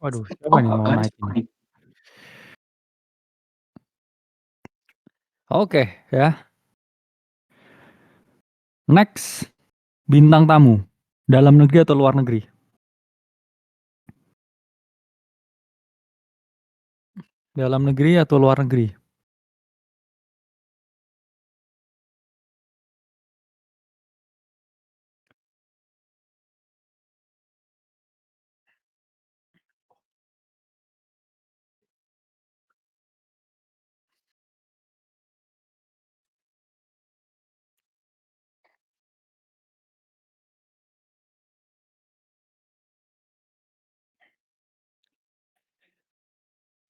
Waduh, siapa nih mau naik ini? Oke, ya. Next, bintang tamu. Dalam negeri atau luar negeri? Dalam negeri atau luar negeri?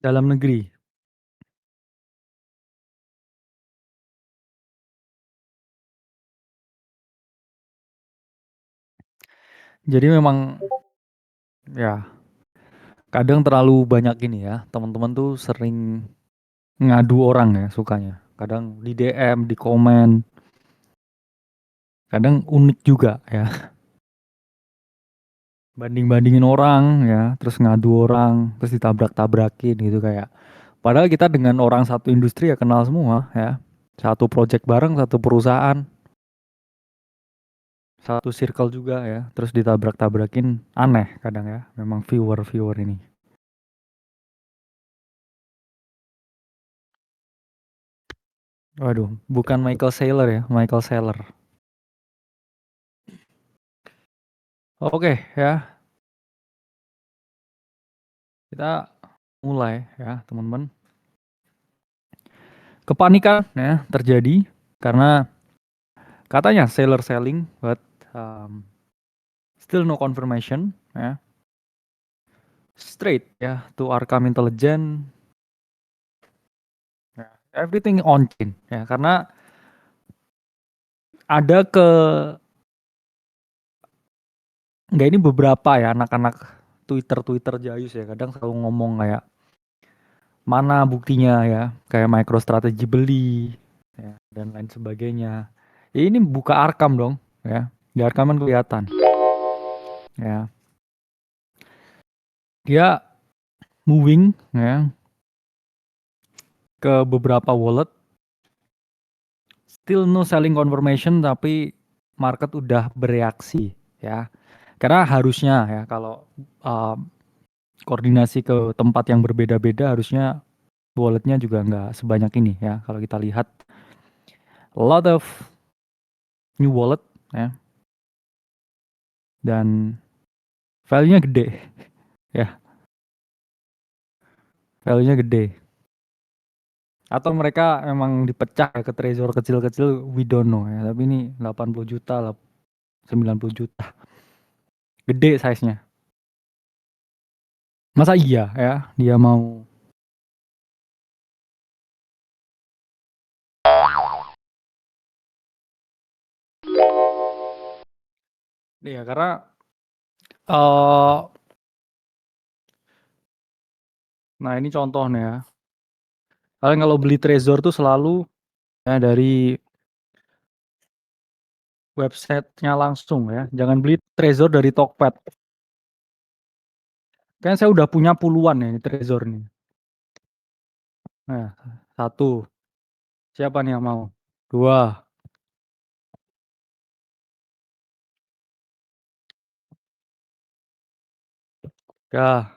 Dalam negeri. Jadi memang ya kadang terlalu banyak ini ya. Teman-teman tuh sering ngadu orang ya sukanya. Kadang di DM, di komen. Kadang unik juga ya. Banding-bandingin orang ya, terus ngadu orang, terus ditabrak-tabrakin gitu kayak. Padahal kita dengan orang satu industri ya kenal semua ya. Satu project bareng, satu perusahaan, satu circle juga ya. Terus ditabrak-tabrakin aneh kadang ya. Memang viewer-viewer ini. Waduh, bukan Michael Saylor ya, Michael Saylor. Oke ya, kita mulai ya teman-teman. Kepanikan ya terjadi karena katanya seller selling, but still no confirmation ya. Straight ya to Arkham Intelligence. Ya, everything on chain ya karena ada nggak ini beberapa ya anak-anak Twitter jayus ya kadang selalu ngomong kayak mana buktinya ya kayak MicroStrategy beli ya, dan lain sebagainya. Ya, ini buka Arkham dong ya. Di Arkham kan kelihatan ya. Dia moving ya ke beberapa wallet, still no selling confirmation tapi market udah bereaksi ya. Karena harusnya ya kalau uh, koordinasi ke tempat yang berbeda-beda harusnya walletnya juga nggak sebanyak ini ya. Kalau kita lihat a lot of new wallet ya dan value-nya gede ya, value-nya gede. Atau mereka memang dipecah ke trezor kecil-kecil, we don't know ya. Tapi ini 80 juta, 90 juta. Gede size-nya. Masa iya ya dia mau. Iya karena nah ini contohnya ya. Kalian kalau beli trezor tuh selalu ya dari websitenya langsung ya. Jangan beli trezor dari Tokped. Kayaknya saya udah punya puluhan ya ini trezor nih. Nah, satu. Siapa nih yang mau? Dua. Tiga.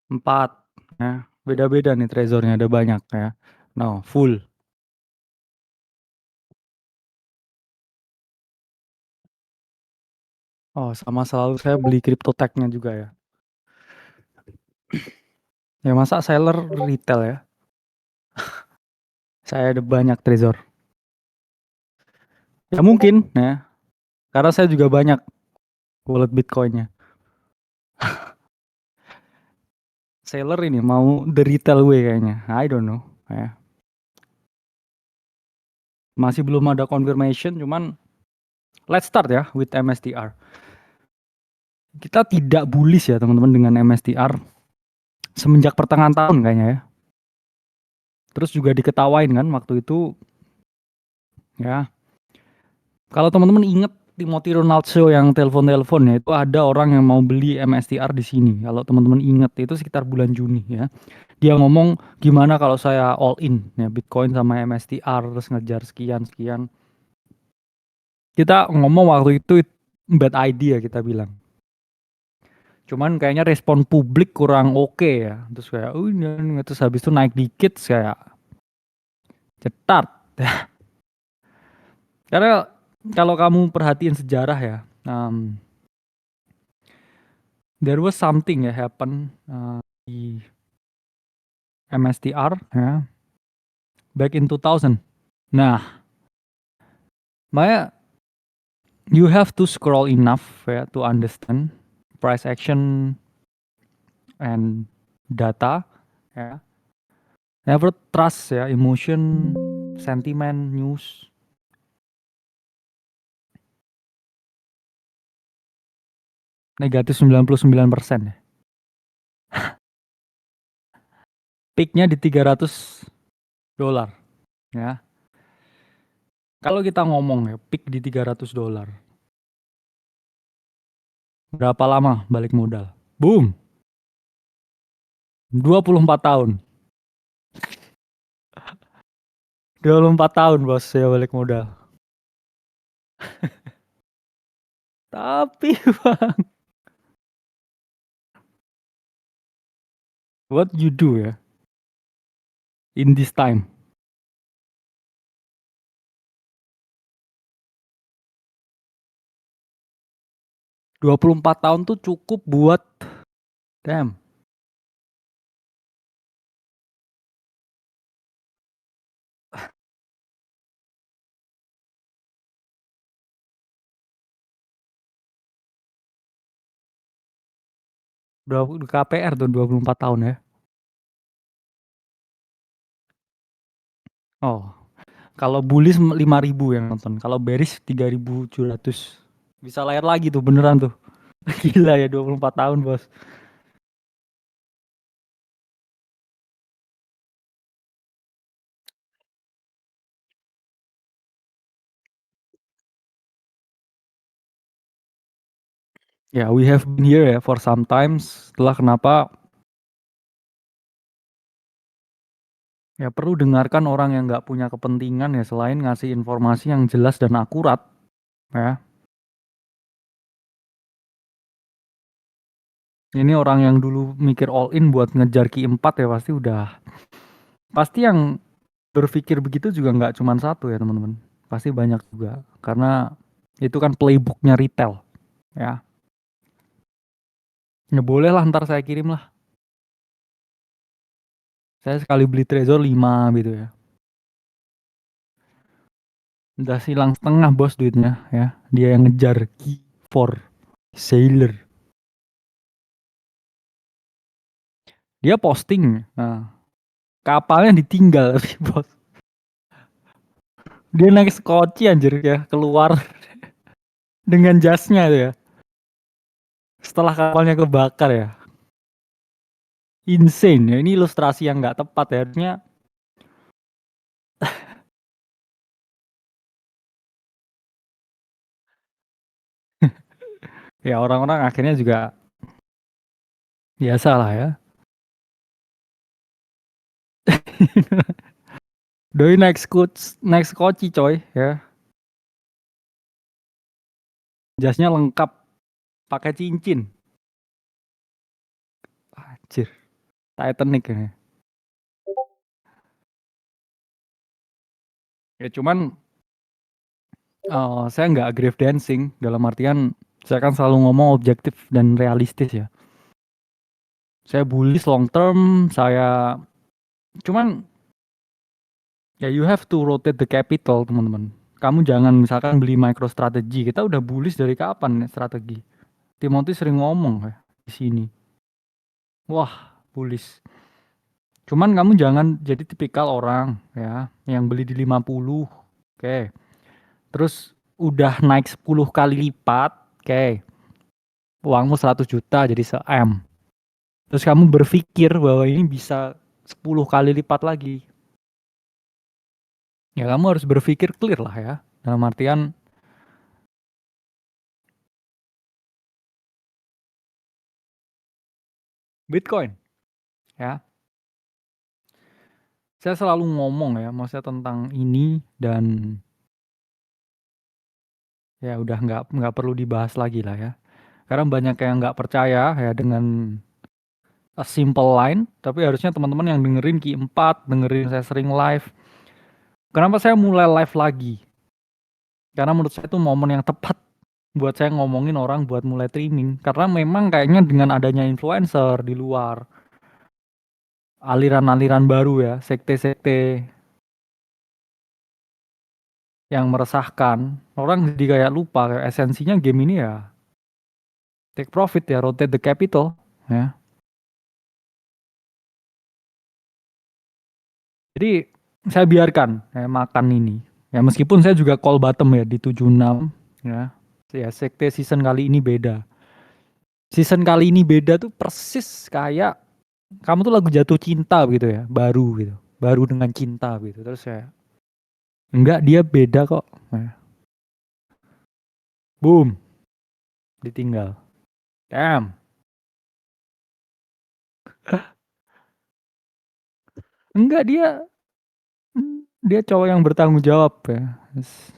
Empat. Ya. Beda-beda nih trezornya ada banyak ya. No, full. Oh, sama selalu saya beli CryptoTech-nya juga ya. Ya masa seller retail ya? Saya ada banyak trezor. Ya mungkin ya. Karena saya juga banyak wallet Bitcoin-nya. Seller ini mau the retail way kayaknya. I don't know ya. Masih belum ada confirmation cuman let's start ya with MSTR. Kita tidak bullish ya teman-teman dengan MSTR semenjak pertengahan tahun kayaknya ya. Terus juga diketawain kan waktu itu ya Kalau teman-teman inget Timothy Ronaldshaw yang telepon-telepon ya, itu ada orang yang mau beli MSTR di sini. Kalau teman-teman inget itu sekitar bulan Juni ya. Dia ngomong gimana kalau saya all in ya Bitcoin sama MSTR terus ngejar sekian sekian. Kita ngomong waktu itu bad idea kita bilang. Cuman kayaknya respon publik kurang oke ya. Terus kayak, oh ini, terus habis itu naik dikit kayak cetat. Karena kalau kamu perhatiin sejarah ya, there was something ya happen di MSTR ya, back in 2000. Nah, makanya you have to scroll enough ya to understand price action and data ya. Never trust ya emotion, sentiment, news. Negatif 99% ya. Peaknya di 300 dolar ya. Kalau kita ngomong ya peak di 300 dolar. Berapa lama balik modal? Boom. 24 tahun. 24 tahun bos saya balik modal. Tapi Bang, what you do ya in this time? 24 tahun tuh cukup buat damn. KPR tuh 24 tahun ya. Oh, kalau bullish 5.000 yang nonton. Kalau bearish 3.700. Bisa layar lagi tuh beneran tuh. Gila ya 24 tahun, Bos. Ya, we have been here ya for some times. Setelah kenapa ya perlu dengarkan orang yang nggak punya kepentingan ya selain ngasih informasi yang jelas dan akurat ya. Ini orang yang dulu mikir all in buat ngejar Q4 ya pasti yang berpikir begitu juga nggak cuma satu ya teman-teman. Pasti banyak juga karena itu kan playbooknya retail ya. Ya boleh lah ntar saya kirim lah. Saya sekali beli Trezor 5 gitu ya. Udah silang setengah bos duitnya ya. Dia yang ngejar Q4 Sailor. Dia posting. Nah, kapalnya ditinggal tapi bos. Dia naik skoci anjir ya keluar dengan jasnya tuh ya. Setelah kapalnya kebakar ya. Insane ya. Ini ilustrasi yang nggak tepat ya. Harusnya ya orang-orang akhirnya juga biasa lah ya. Doi naik skoci coy ya. Jasnya lengkap pakai cincin. Anjir, Titanic ini. Ya cuman saya nggak grave dancing dalam artian saya kan selalu ngomong objektif dan realistis ya. Saya bullish long term, saya cuman ya you have to rotate the capital teman-teman. Kamu jangan misalkan beli MicroStrategy. Kita udah bullish dari kapan strategi? Timothy sering ngomong ya di sini. Wah, bullish. Cuman kamu jangan jadi tipikal orang ya yang beli di 50. Oke. Terus udah naik 10 kali lipat. Oke. Uangmu 100 juta jadi se-M. Terus kamu berpikir bahwa ini bisa 10 kali lipat lagi. Ya kamu harus berpikir clear lah ya. Dalam artian Bitcoin, ya. Saya selalu ngomong ya, maksudnya tentang ini dan ya udah nggak perlu dibahas lagi lah ya. Karena banyak yang nggak percaya ya dengan a simple line, tapi harusnya teman-teman yang dengerin Q4, dengerin saya sering live. Kenapa saya mulai live lagi? Karena menurut saya itu momen yang tepat buat saya ngomongin orang buat mulai streaming. Karena memang kayaknya dengan adanya influencer di luar, aliran-aliran baru ya, sekte-sekte yang meresahkan, orang jadi kayak lupa kayak esensinya game ini ya take profit ya, rotate the capital ya. Jadi saya biarkan ya, makan ini. Ya meskipun saya juga call bottom ya di 76 ya. Ya sekte season kali ini beda. Season kali ini beda tuh persis kayak kamu tuh lagu jatuh cinta gitu ya, baru gitu. Baru dengan cinta gitu. Terus saya enggak, dia beda kok. Nah, boom, ditinggal. Damn. Enggak, dia cowok yang bertanggung jawab ya. Yes.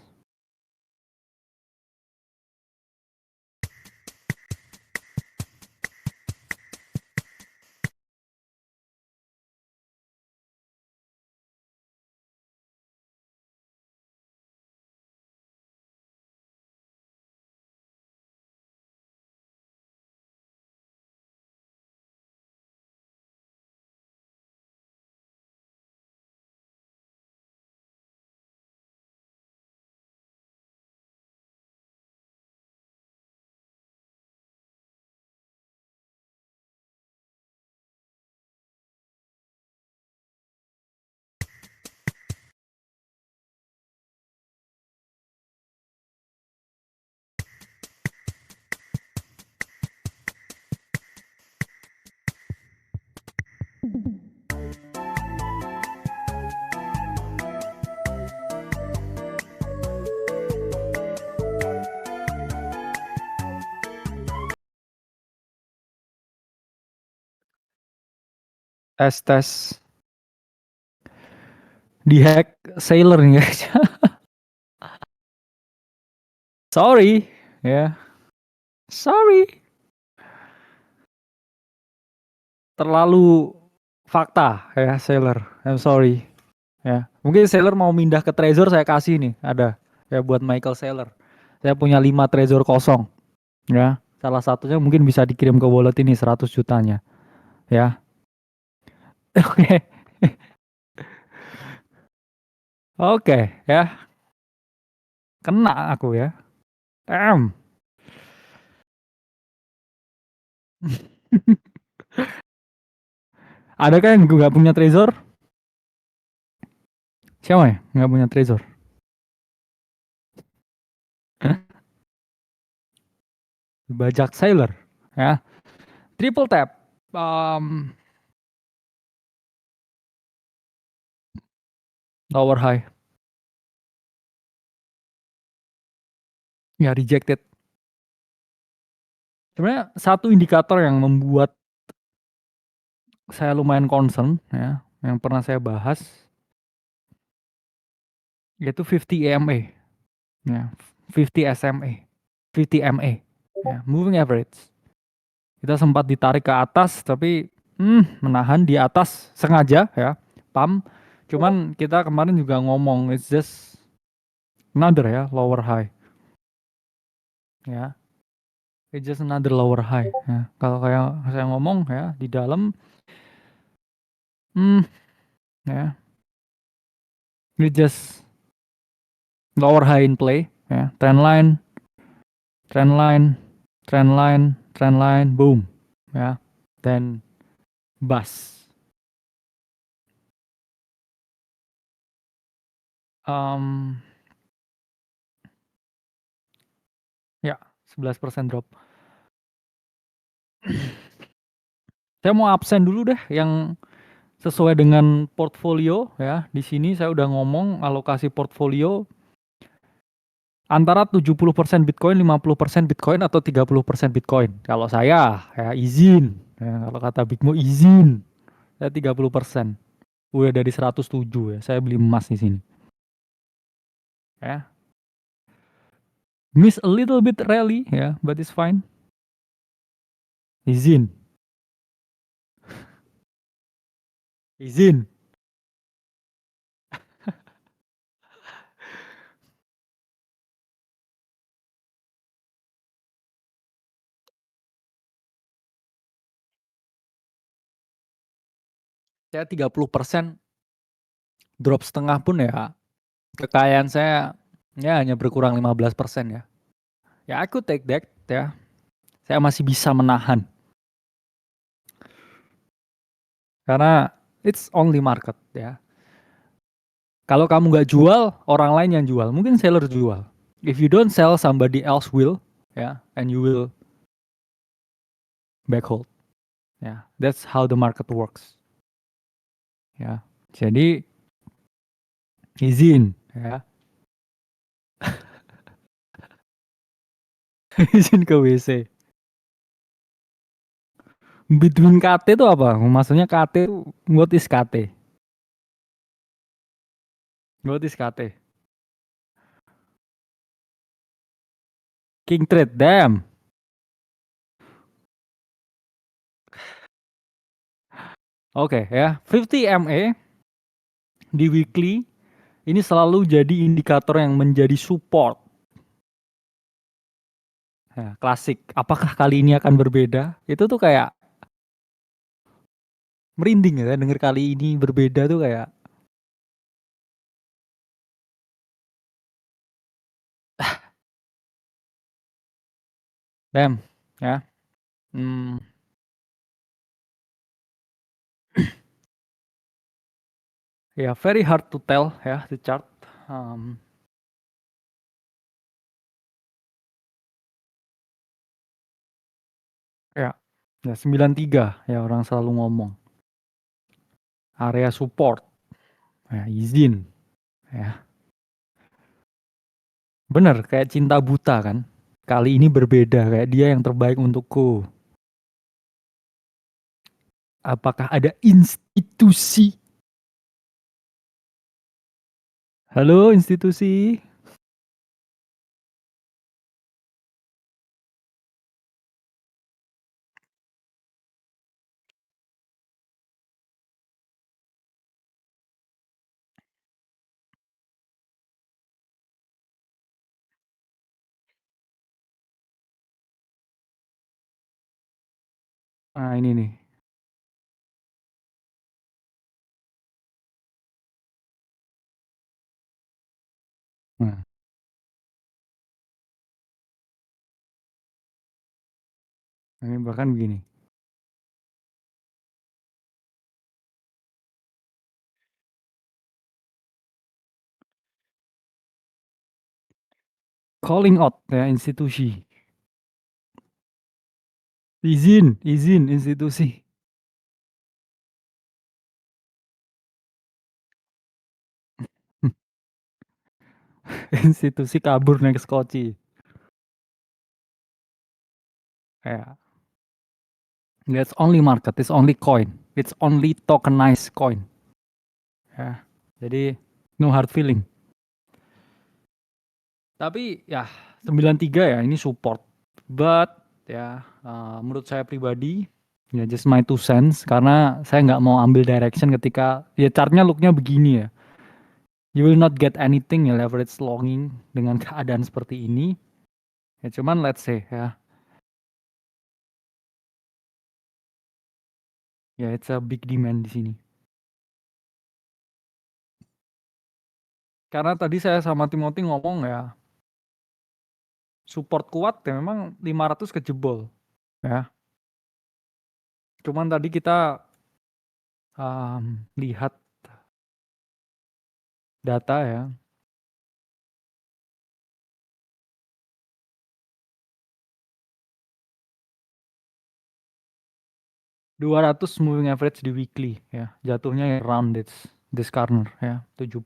Tes tes di hack Sailor nih guys. Sorry ya. Sorry. Terlalu fakta ya Sailor. I'm sorry. Ya. Mungkin Sailor mau pindah ke Trezor saya kasih nih, ada ya buat Michael Sailor. Saya punya 5 Trezor kosong ya. Salah satunya mungkin bisa dikirim ke wallet ini 100 jutanya ya. Oke. Oke ya. Kena aku ya. Damn. Adakah yang nggak punya Trezor? Siapa ya nggak punya Trezor? Hah? Bajak Sailor ya. Triple tap. Um, Lower high. Ya rejected. Sebenarnya satu indikator yang membuat saya lumayan concern ya, yang pernah saya bahas yaitu 50 EMA ya, 50 SMA, 50 MA ya, moving average. Kita sempat ditarik ke atas tapi menahan di atas sengaja ya, pump. Cuman kita kemarin juga ngomong it's just another ya lower high ya. It's just another lower high ya. Kalau kayak saya ngomong ya di dalam hmm ya, it's just lower high in play ya. Trend line, trend line, trend line, trend line, boom ya. Dan bus. Um, ya 11% drop. Saya mau absen dulu deh yang sesuai dengan portfolio ya. Di sini saya udah ngomong alokasi portfolio Antara 70% Bitcoin, 50% Bitcoin atau 30% Bitcoin. Kalau saya ya izin. Ya, kalau kata Big Mo izin. Saya 30%. Udah dari 107 ya. Saya beli emas di sini. Ya. Miss a little bit rally ya, but it's fine. Izin. Izin. Saya 30% drop setengah pun ya kekayaan saya ya hanya berkurang 15% ya. Ya aku take that ya. Saya masih bisa menahan karena it's only market ya. Kalau kamu nggak jual, orang lain yang jual. Mungkin seller jual. If you don't sell, somebody else will ya, and you will back hold. Ya, that's how the market works. Ya, jadi izin ya, izin ke WC. Between KT itu apa? Maksudnya KT itu what is KT? What is KT? King trade, damn. Oke ya, 50 MA di weekly ini selalu jadi indikator yang menjadi support. Ya, klasik. Apakah kali ini akan berbeda? Itu tuh kayak merinding ya, denger kali ini berbeda tuh kayak damn ya. Hmm, ya very hard to tell ya the chart. Um, ya, ya 93 ya orang selalu ngomong. Area support, ya izin ya. Bener kayak cinta buta kan. Kali ini berbeda kayak dia yang terbaik untukku. Apakah ada institusi? Halo institusi. Nah ini nih. Nah, ini bahkan begini. Calling out ya institusi. Izin, izin institusi. Institusi kabur naik skoci. Ya, that's only market, it's only coin, it's only tokenized coin. Ya, jadi no hard feeling. Tapi ya 93 ya ini support. But ya menurut saya pribadi ya just my 2 cents karena saya nggak mau ambil direction ketika ya chartnya looknya begini ya. You will not get anything ya leverage longing dengan keadaan seperti ini. Ya cuman let's say ya it's a big demand di sini. Karena tadi saya sama Timothy ngomong ya support kuat ya memang 500 kejebol ya. Cuman tadi kita lihat data ya. 200 moving average di weekly ya. Jatuhnya around this corner ya, 70.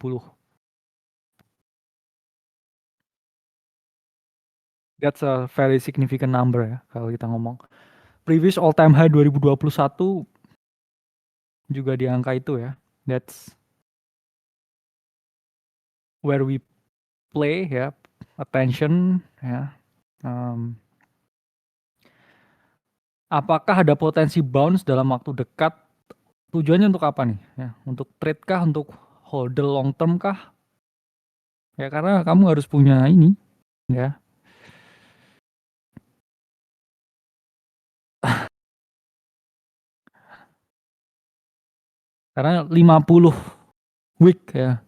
That's a very significant number ya kalau kita ngomong. Previous all time high 2021 juga di angka itu ya. That's where we play ya, attention ya. Um, apakah ada potensi bounce dalam waktu dekat? Tujuannya untuk apa nih? Ya, untuk trade kah? Untuk hold the long term kah? Ya karena kamu harus punya ini ya. Karena 50 week ya,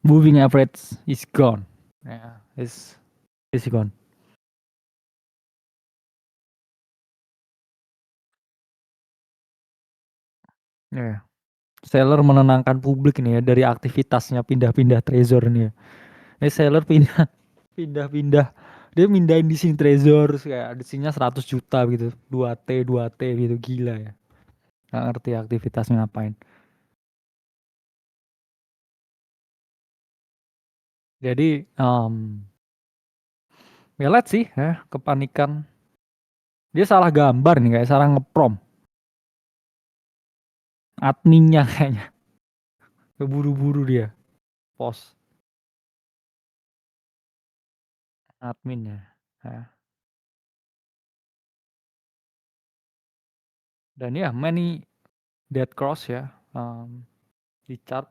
moving average is gone. Ya, is gone. Ya. Seller menenangkan publik nih ya dari aktivitasnya pindah-pindah Trezor nih ya. Seller pindah pindah-pindah. Dia mindahin di sini Trezor kayak di sininya 100 juta gitu. 2T gitu gila ya. Nggak ngerti aktivitasnya ngapain. Jadi ya lihat sih ya kepanikan. Dia salah gambar nih kayak salah ngeprom. Adminnya kayaknya keburu-buru dia post adminnya. Ya. Dan ya many dead cross ya di chart.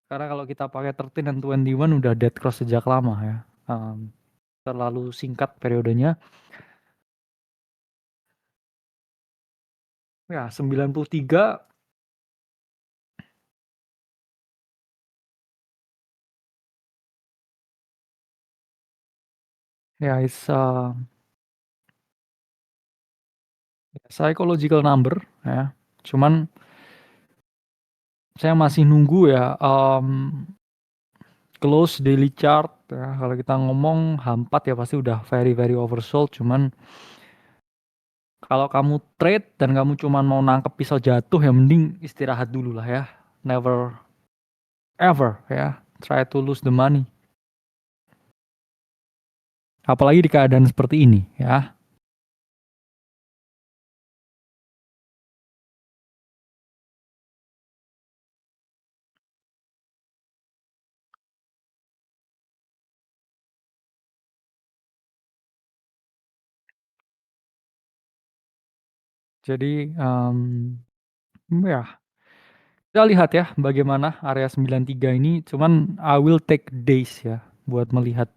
Karena kalau kita pakai 13 dan 21 udah dead cross sejak lama ya. Um, terlalu singkat periodenya. Ya, 93 ya is psychological number ya. Cuman saya masih nunggu ya close daily chart ya. Kalau kita ngomong H4 ya pasti udah very very oversold. Cuman kalau kamu trade dan kamu cuman mau nangkep pisau jatuh ya mending istirahat dulu lah ya. Never ever ya try to lose the money. Apalagi di keadaan seperti ini ya. Jadi ya kita lihat ya bagaimana area 93 ini. Cuman I will take days ya buat melihat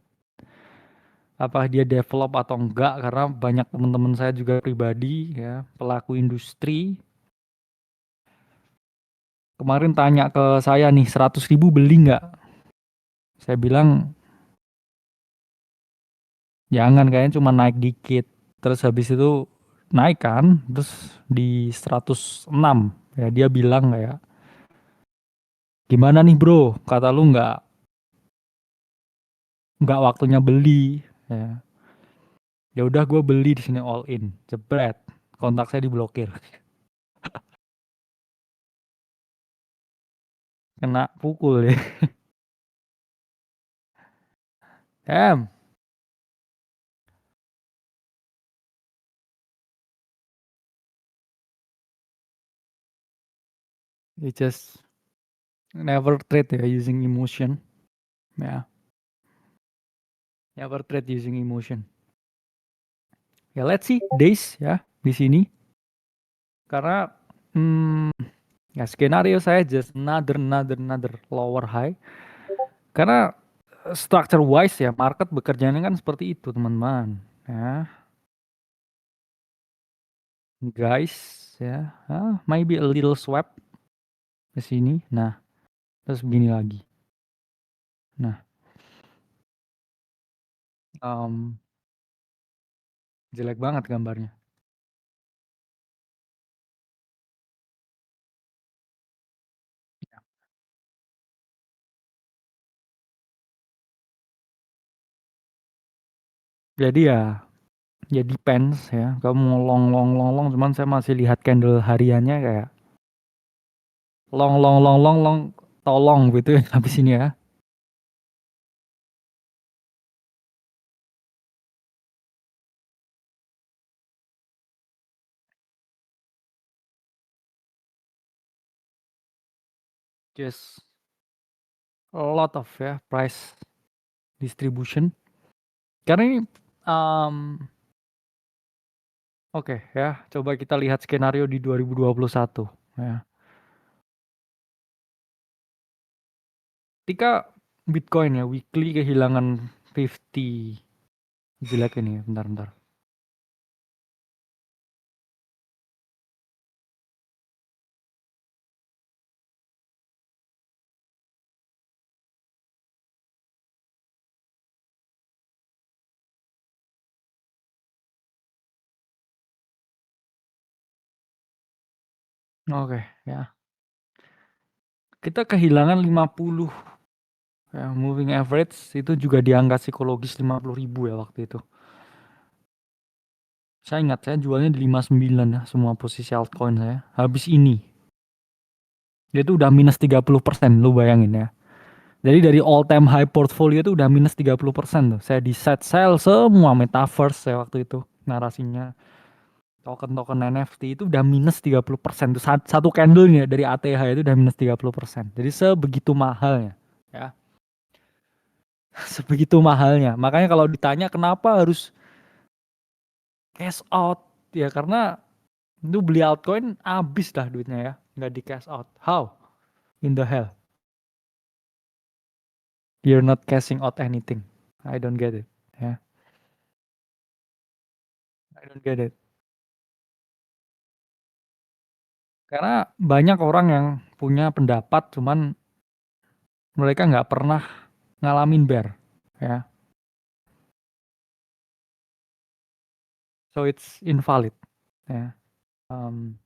apakah dia develop atau enggak karena banyak teman-teman saya juga pribadi ya pelaku industri kemarin tanya ke saya nih 100.000 beli nggak? Saya bilang jangan kayaknya cuma naik dikit. Terus habis itu naik kan terus di 106 ya dia bilang kayak gimana nih bro kata lu nggak waktunya beli ya. Ya udah gue beli di sini all in, jebret, kontak saya diblokir, kena pukul ya. Em, you just never trade ya using emotion, ya, never trade using emotion. Ya let's see days ya di sini, karena hmm, ya skenario saya just another lower high, karena structure wise ya market bekerjanya kan seperti itu teman-teman, ya guys ya, maybe a little swap ke sini, nah terus begini lagi. Nah, um, jelek banget gambarnya. Jadi ya depends ya. Kamu mau long, cuman saya masih lihat candle hariannya kayak long, tolong gitu ya habis ini ya. Just a lot of ya price distribution. Karena ini oke ya, coba kita lihat skenario di 2021 ya. Ketika Bitcoin ya weekly kehilangan 50, jelek ini, bentar. Oke ya. Kita kehilangan 50 ya, moving average itu juga di angka psikologis 50.000 ya waktu itu. Saya ingat saya jualnya di 59 ya semua posisi altcoin saya. Habis ini dia tuh udah minus 30%, lu bayangin ya. Jadi dari all time high portfolio itu udah minus 30% tuh. Saya di set sell semua metaverse saya waktu itu narasinya. Token-token NFT itu udah minus 30% tuh. Satu candlenya dari ATH itu udah minus 30%. Jadi sebegitu mahalnya ya. Sebegitu mahalnya. Makanya kalau ditanya kenapa harus cash out ya, karena itu beli altcoin habis dah duitnya ya, nggak di cash out. How in the hell you're not cashing out anything? I don't get it ya. I don't get it. Karena banyak orang yang punya pendapat cuman mereka nggak pernah ngalamin bear ya. So it's invalid ya. Um,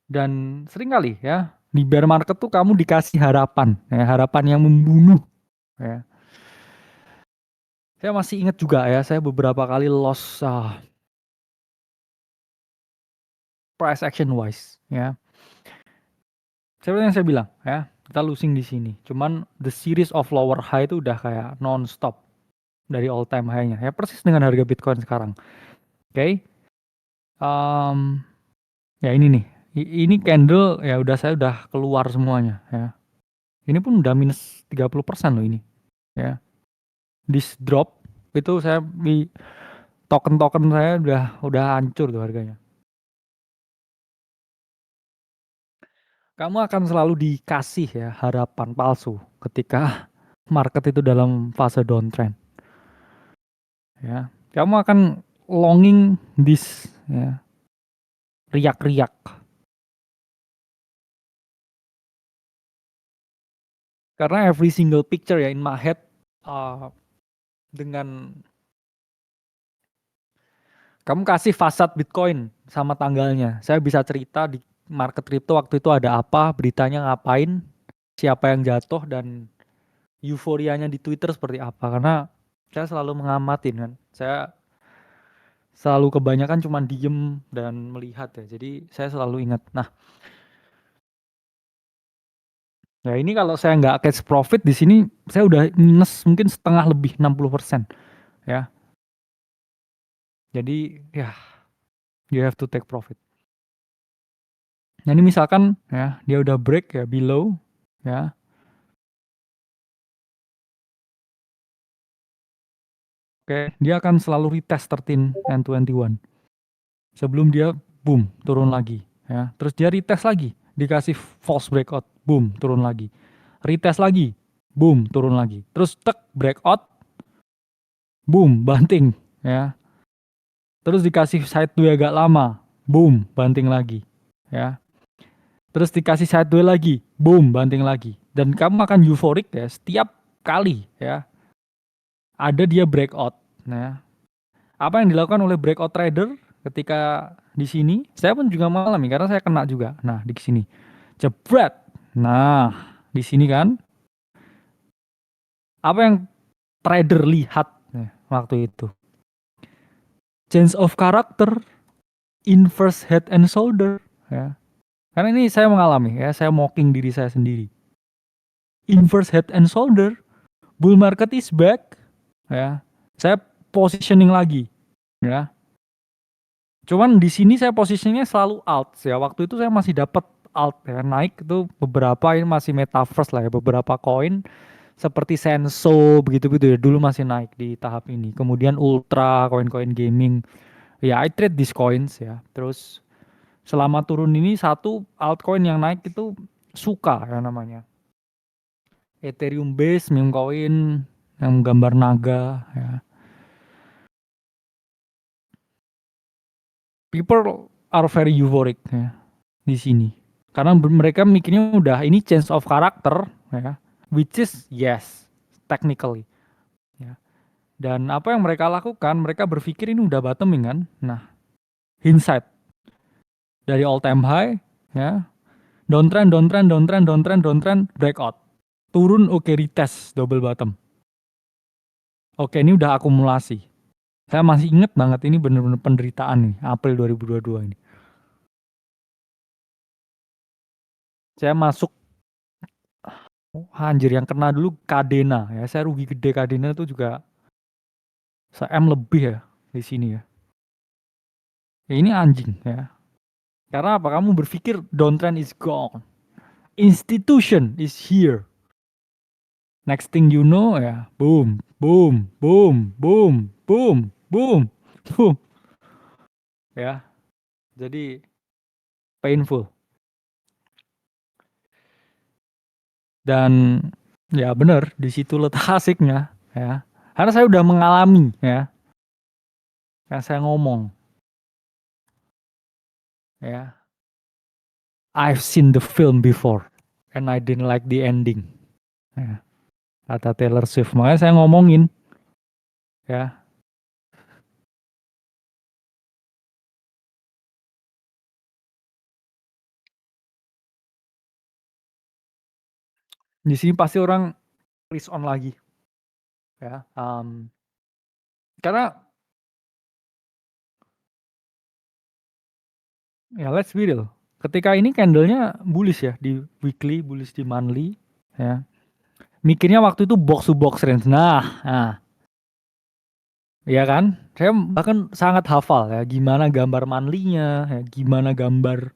dan sering kali ya di bear market tuh kamu dikasih harapan ya, harapan yang membunuh ya. Saya masih ingat juga ya, saya beberapa kali loss price action wise ya. Seperti yang saya bilang ya, kita losing di sini. Cuman the series of lower high itu udah kayak non-stop dari all time high-nya. Ya persis dengan harga Bitcoin sekarang. Oke. Okay? Ya ini nih. Ini candle ya udah saya udah keluar semuanya ya. Ini pun udah minus 30% loh ini. Ya. This drop itu saya di token-token saya udah hancur tuh harganya. Kamu akan selalu dikasih ya harapan palsu ketika market itu dalam fase downtrend. Ya, kamu akan longing this ya, riak-riak. Karena every single picture ya in my head dengan kamu kasih fasad Bitcoin sama tanggalnya. Saya bisa cerita di market crypto waktu itu ada apa, beritanya ngapain, siapa yang jatuh dan euforianya di Twitter seperti apa. Karena saya selalu mengamatin kan. Saya selalu kebanyakan cuma diem dan melihat ya. Jadi saya selalu ingat. Nah, ya ini kalau saya nggak catch profit di sini, saya udah minus mungkin setengah lebih 60% ya. Jadi ya you have to take profit. Nah ini misalkan ya dia udah break ya below ya. Oke, dia akan selalu retest 13 and 21. Sebelum dia boom turun lagi ya. Terus dia retest lagi, dikasih false breakout, boom turun lagi. Retest lagi, boom turun lagi. Terus tek breakout, boom banting ya. Terus dikasih sideway agak lama, boom banting lagi ya. Terus dikasih sideway lagi, boom banting lagi. Dan kamu akan euforik ya setiap kali ya ada dia breakout. Nah, apa yang dilakukan oleh breakout trader ketika di sini? Saya pun juga mengalami karena saya kena juga. Nah, di sini jebret. Nah, di sini kan apa yang trader lihat waktu itu? Change of character, inverse head and shoulder ya. Karena ini saya mengalami ya, saya mocking diri saya sendiri. Inverse head and shoulder, bull market is back ya. Saya positioning lagi ya. Cuman di sini saya posisinya selalu out ya. Waktu itu saya masih dapat alt ya naik itu beberapa ini masih metaverse lah ya beberapa koin seperti Senso begitu-begitu ya dulu masih naik di tahap ini. Kemudian Ultra koin-koin gaming ya I trade these coins ya. Terus selama turun ini satu altcoin yang naik itu Suka ya namanya. Ethereum base meme coin yang gambar naga ya. People are very euphoric ya di sini. Karena mereka mikirnya udah ini change of character ya, which is yes, technically ya. Dan apa yang mereka lakukan, mereka berpikir ini udah bottoming kan. Nah, hindsight dari all time high ya, downtrend, downtrend, downtrend, downtrend, downtrend, breakout. Turun oke retest double bottom. Oke, ini udah akumulasi. Saya masih inget banget ini bener-bener penderitaan nih, April 2022 ini. Saya masuk, oh, anjir yang kena dulu Kadena ya. Saya rugi gede Kadena itu juga se-M lebih ya di sini ya. Ya ini anjing ya. Karena apa? Kamu berpikir downtrend is gone. Institution is here. Next thing you know ya, boom, boom, boom, boom, boom, boom, boom. Ya, jadi painful. Dan ya benar, di situ letak asiknya ya. Karena saya udah mengalami ya, yang saya ngomong ya. I've seen the film before and I didn't like the ending. Ya, kata Taylor Swift. Makanya saya ngomongin ya, di sini pasti orang risk on lagi ya. Karena ya let's be real. Ketika ini candlenya bullish ya di weekly, bullish di monthly ya. Mikirnya waktu itu box to box range. Nah, ya kan? Saya bahkan sangat hafal ya gimana gambar monthly-nya, ya, gimana gambar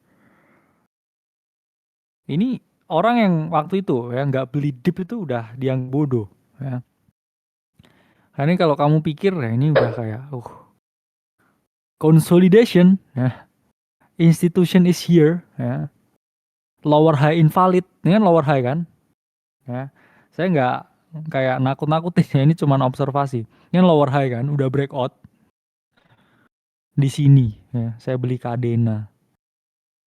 ini orang yang waktu itu ya nggak beli dip itu udah dianggap bodoh ya. Karena ini kalau kamu pikir ya ini udah kayak consolidation ya. Institution is here ya. Lower high invalid. Ini kan lower high kan? Ya. Saya nggak kayak nakut-nakutin ya ini cuman observasi. Ini kan lower high kan, udah breakout di sini ya. Saya beli Kadena,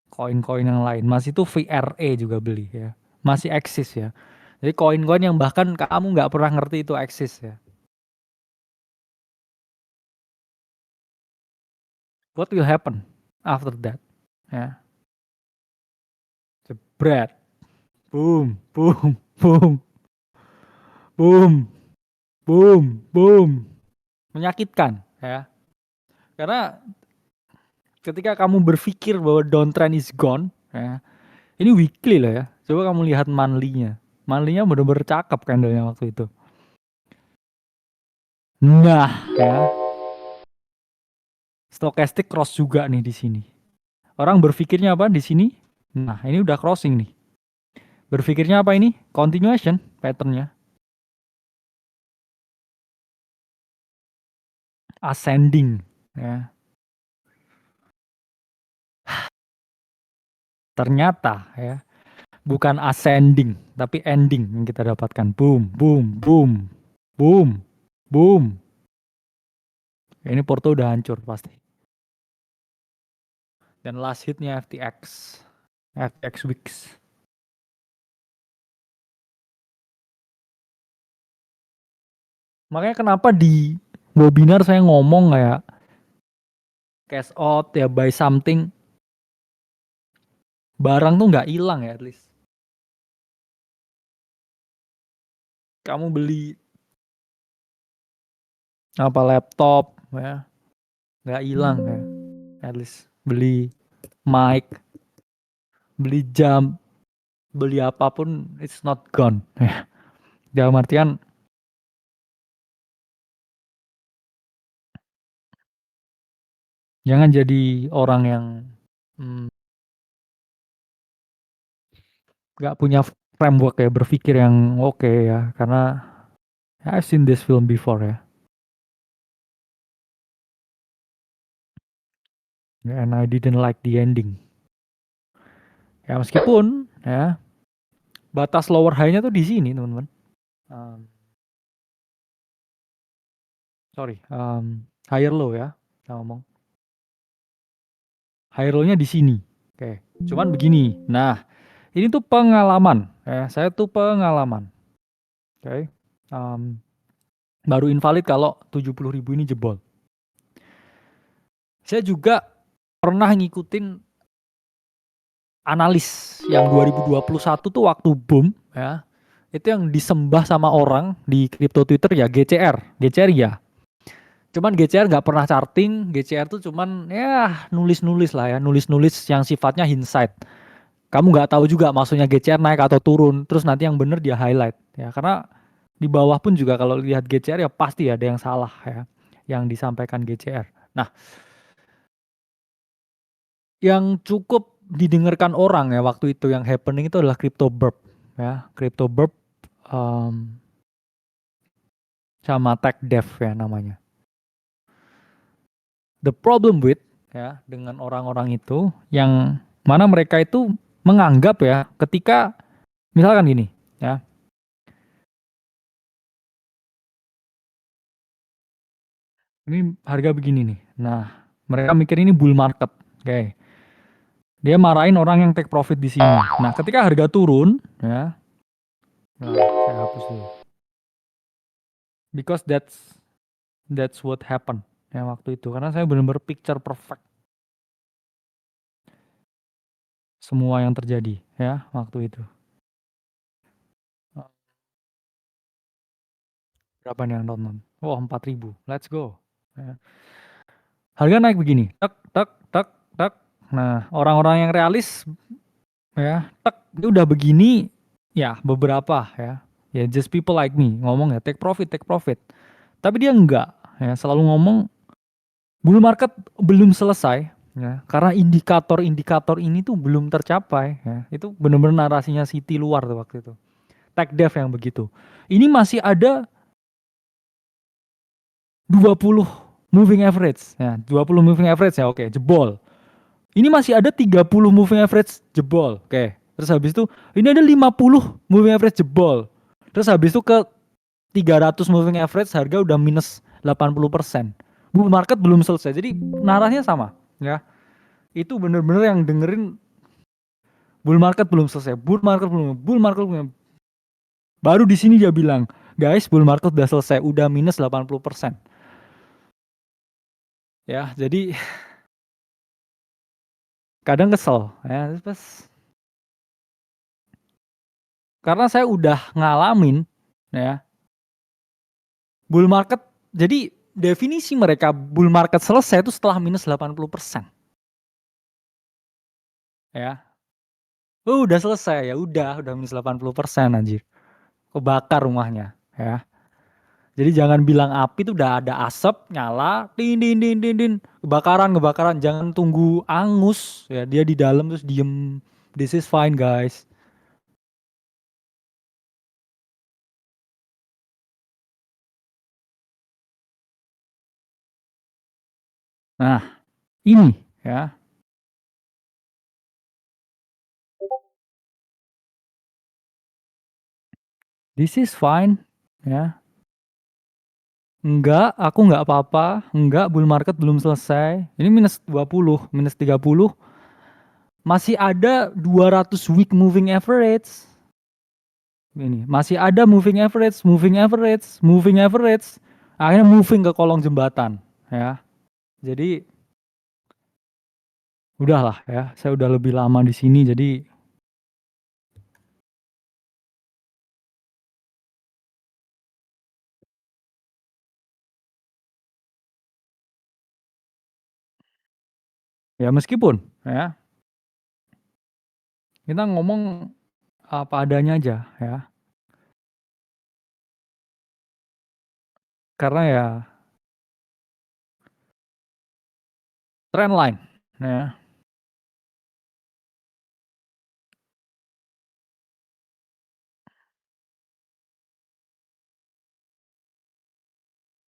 koin-koin yang lain. Masih itu VRE juga beli ya. Masih eksis ya. Jadi koin-koin yang bahkan kamu nggak pernah ngerti itu eksis ya. What will happen after that? Ya, jebret, boom, boom, boom, boom, boom, boom. Menyakitkan ya. Karena ketika kamu berpikir bahwa downtrend is gone, ya, ini weekly lah ya. Coba kamu lihat monthly-nya. Monthly-nya bener-bener cakep candle-nya waktu itu. Nah, ya, stochastic cross juga nih di sini. Orang berpikirnya apa di sini? Nah, ini udah crossing nih. Berpikirnya apa ini? Continuation pattern-nya. Ascending, ya. Ternyata ya, bukan ascending, tapi ending yang kita dapatkan. Boom, boom, boom, boom, boom. Ini Porto udah hancur pasti. Dan last hitnya FTX. FTX Wix. Makanya kenapa di webinar saya ngomong kayak cash out ya buy something. Barang tuh nggak hilang ya at least. Kamu beli apa laptop ya nggak hilang ya. At least beli mic, beli jam, beli apapun it's not gone. Ya. Dalam artian jangan jadi orang yang hmm, nggak punya framework ya berpikir yang oke ya, karena I've seen this film before ya. And I didn't like the ending. Ya meskipun ya batas lower high-nya tuh di sini teman-teman. Um, sorry, higher low ya. Kita ngomong higher low-nya di sini. Oke. Cuman begini. Nah, ini tuh pengalaman. Ya, saya tuh pengalaman. Oke. Um, baru invalid kalau 70.000 ini jebol. Saya juga pernah ngikutin analis yang 2021 tuh waktu boom ya. Itu yang disembah sama orang di crypto Twitter ya GCR. GCR ya. Cuman GCR nggak pernah charting, GCR tuh cuman ya nulis-nulis lah ya, nulis-nulis yang sifatnya hindsight. Kamu nggak tahu juga maksudnya GCR naik atau turun, terus nanti yang bener dia highlight ya. Karena di bawah pun juga kalau lihat GCR ya pasti ada yang salah ya, yang disampaikan GCR. Nah, yang cukup didengarkan orang ya waktu itu yang happening itu adalah crypto burp ya, crypto burp um, sama tech dev ya namanya. The problem with ya dengan orang-orang itu yang mana mereka itu menganggap ya ketika misalkan gini ya, ini harga begini nih. Nah, mereka mikir ini bull market. Oke. Dia marahin orang yang take profit di sini. Nah, ketika harga turun ya, nah, saya hapus dulu. Because that's what happened ya waktu itu. Karena saya benar-benar picture perfect semua yang terjadi ya waktu itu. Berapa nih yang nonton? Oh, 4.000. Let's go. Ya. Harga naik begini, tek tek tek tek. Nah, orang-orang yang realis ya, tek itu udah begini ya beberapa ya. Ya just people like me ngomong ya take profit, take profit. Tapi dia enggak ya, selalu ngomong bull market belum selesai ya. Karena indikator-indikator ini tuh belum tercapai ya. Itu benar-benar narasinya City luar tuh waktu itu. Tech dev yang begitu. Ini masih ada 20 moving average ya, 20 moving average ya, oke, jebol. Ini masih ada 30 moving average jebol. Oke. Terus habis itu ini ada 50 moving average jebol. Terus habis itu ke 300 moving average harga udah minus 80%. Bull market belum selesai. Jadi narasinya sama, ya. Itu bener-bener yang dengerin bull market belum selesai. Bull market belum. Baru di sini dia bilang, "Guys, bull market udah selesai, udah minus 80%." Ya, jadi kadang kesel ya. Terus karena saya udah ngalamin ya bull market. Jadi definisi mereka bull market selesai itu setelah minus 80% ya. Udah selesai ya, udah minus 80% anjir. Kebakar rumahnya ya. Jadi jangan bilang api itu udah ada asap nyala, din din din din din, kebakaran. Jangan tunggu angus ya, dia di dalam terus diem. This is fine guys. Nah, ini ya. This is fine ya. Enggak, aku enggak apa-apa. Enggak, bull market belum selesai. Ini minus 20, minus 30. Masih ada 200 week moving average. Ini, masih ada moving average. Akhirnya moving ke kolong jembatan, ya. Jadi udahlah ya, saya udah lebih lama di sini jadi ya meskipun ya kita ngomong apa adanya aja ya. Karena ya trend line ya.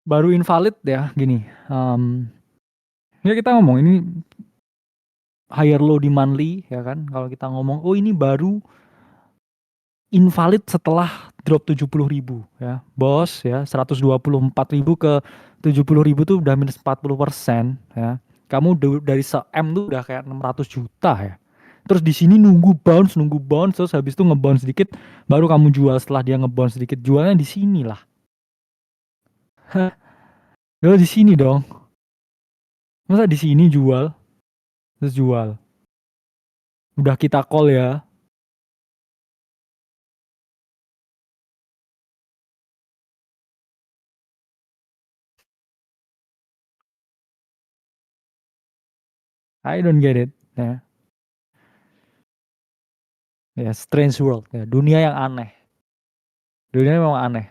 Baru invalid ya gini, ya kita ngomong ini higher low di monthly ya kan, kalau kita ngomong, oh ini baru invalid setelah drop 70.000 ya. Bos ya, 124.000 ke 70.000 tuh udah minus 40% ya. Kamu dari se-M tuh udah kayak 600 juta ya. Terus di sini nunggu bounce, terus habis itu ngebounce sedikit, baru kamu jual setelah dia ngebounce sedikit. Jualnya di sini lah. Ya di sini dong. Masa di sini jual, terus jual. Udah kita call ya. I don't get it. Ya, ya strange world ya. Dunia yang aneh. Dunia memang aneh.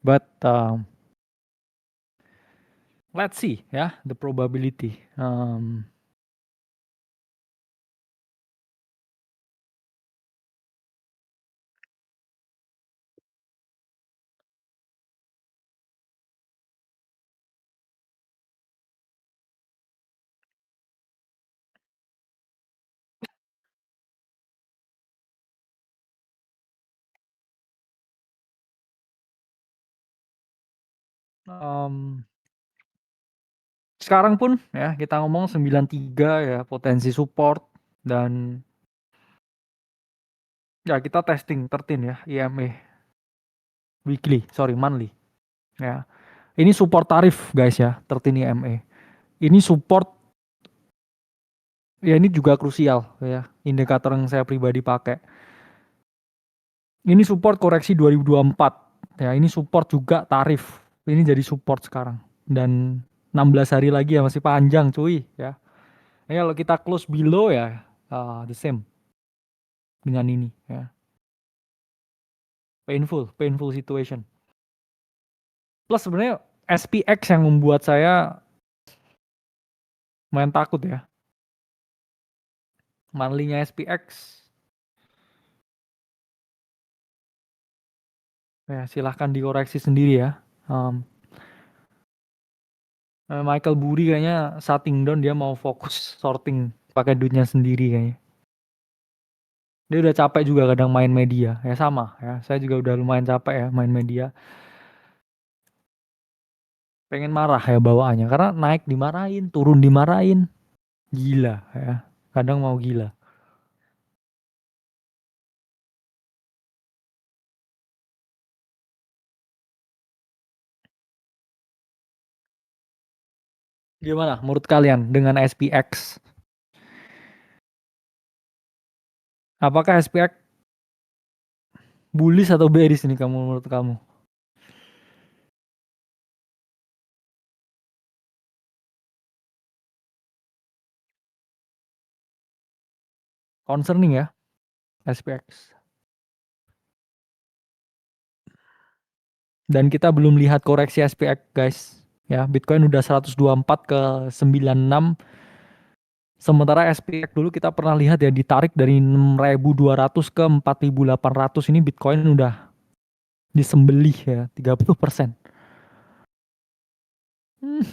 But let's see ya, the probability. Um, sekarang pun ya kita ngomong 93 ya potensi support, dan ya kita testing 13 ya EMA weekly, sorry monthly ya. Ini support tarif guys ya, 13 EMA. Ini support ya, ini juga krusial ya, indikator yang saya pribadi pakai. Ini support koreksi 2024 ya, ini support juga tarif. Ini jadi support sekarang, dan 16 hari lagi ya, masih panjang cuy ya. Ini kalau kita close below ya, the same dengan ini ya. Painful situation. Plus sebenarnya SPX yang membuat saya main takut ya. Monthly-nya SPX. Ya, silahkan dikoreksi sendiri ya. Um, Michael Burry kayaknya shutting down, dia mau fokus sorting pakai duitnya sendiri kayaknya. Dia udah capek juga kadang main media. Ya sama ya. Saya juga udah lumayan capek ya main media. Pengen marah ya bawaannya karena naik dimarahin, turun dimarahin. Gila ya. Kadang mau gila. Gimana menurut kalian dengan SPX? Apakah SPX bullish atau bearish nih kamu, menurut kamu? Concerning ya SPX. Dan kita belum lihat koreksi SPX guys. Ya, Bitcoin udah 124 ke 96. Sementara SPX dulu kita pernah lihat ya, ditarik dari 6.200 ke 4.800. Ini Bitcoin udah disembelih ya 30%. Hmm,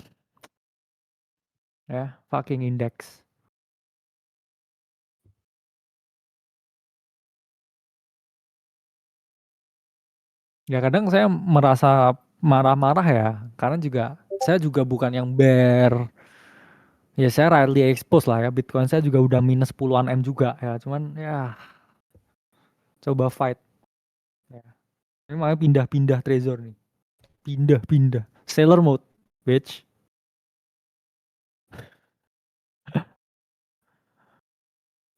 ya, fucking index. Ya kadang saya merasa marah-marah ya, karena juga saya juga bukan yang bear. Ya saya rightly expose lah ya, Bitcoin saya juga udah minus puluhan M juga ya, cuman ya coba fight ya. Ini makanya pindah-pindah Trezor nih, pindah-pindah sailor mode bitch.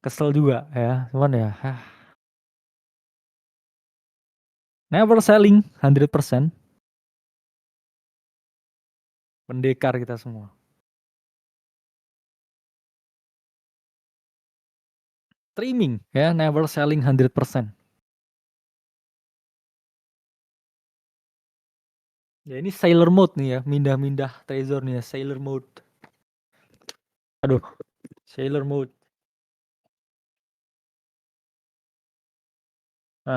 Kesel juga ya, cuman ya never selling 100%. Pendekar kita semua. Trimming ya, never selling 100%. Ya ini sailor mode nih ya, mindah-mindah Trezor nih ya, sailor mode. Aduh, sailor mode.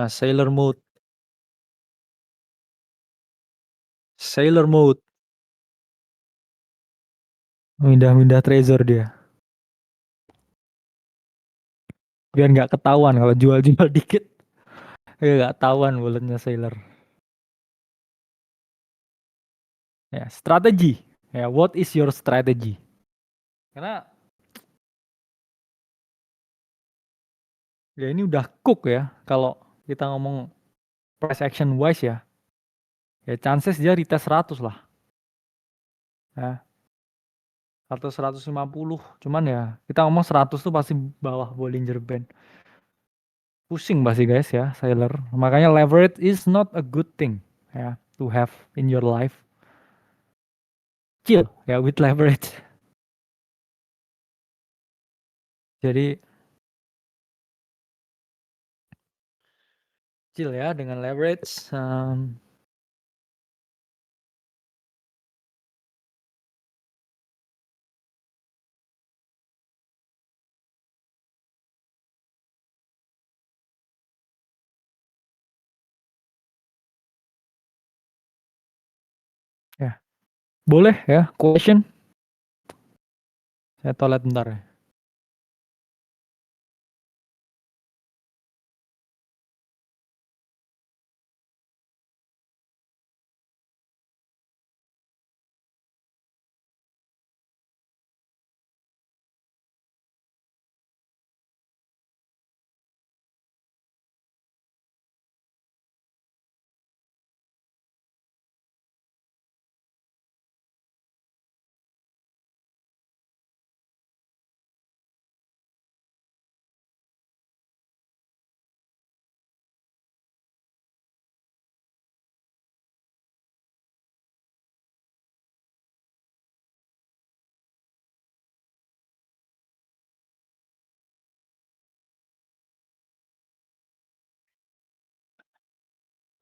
Sailor mode. Sailor mode. Mindah-mindah treasure dia. Biar nggak ketahuan kalau jual-jual dikit. Ya nggak ketahuan bulatnya Sailor. Ya, strategi. Ya, what is your strategy? Karena ya ini udah cook ya. Kalau kita ngomong price action wise ya. Ya chances dia retest 100 lah. Ya, atau 150. Cuman ya kita ngomong 100 tuh pasti bawah Bollinger Band. Pusing pasti guys ya, Sailor. Makanya leverage is not a good thing ya to have in your life. Chill ya with leverage. Jadi chill ya dengan leverage. Ya, boleh ya, question. Saya toilet bentar ya.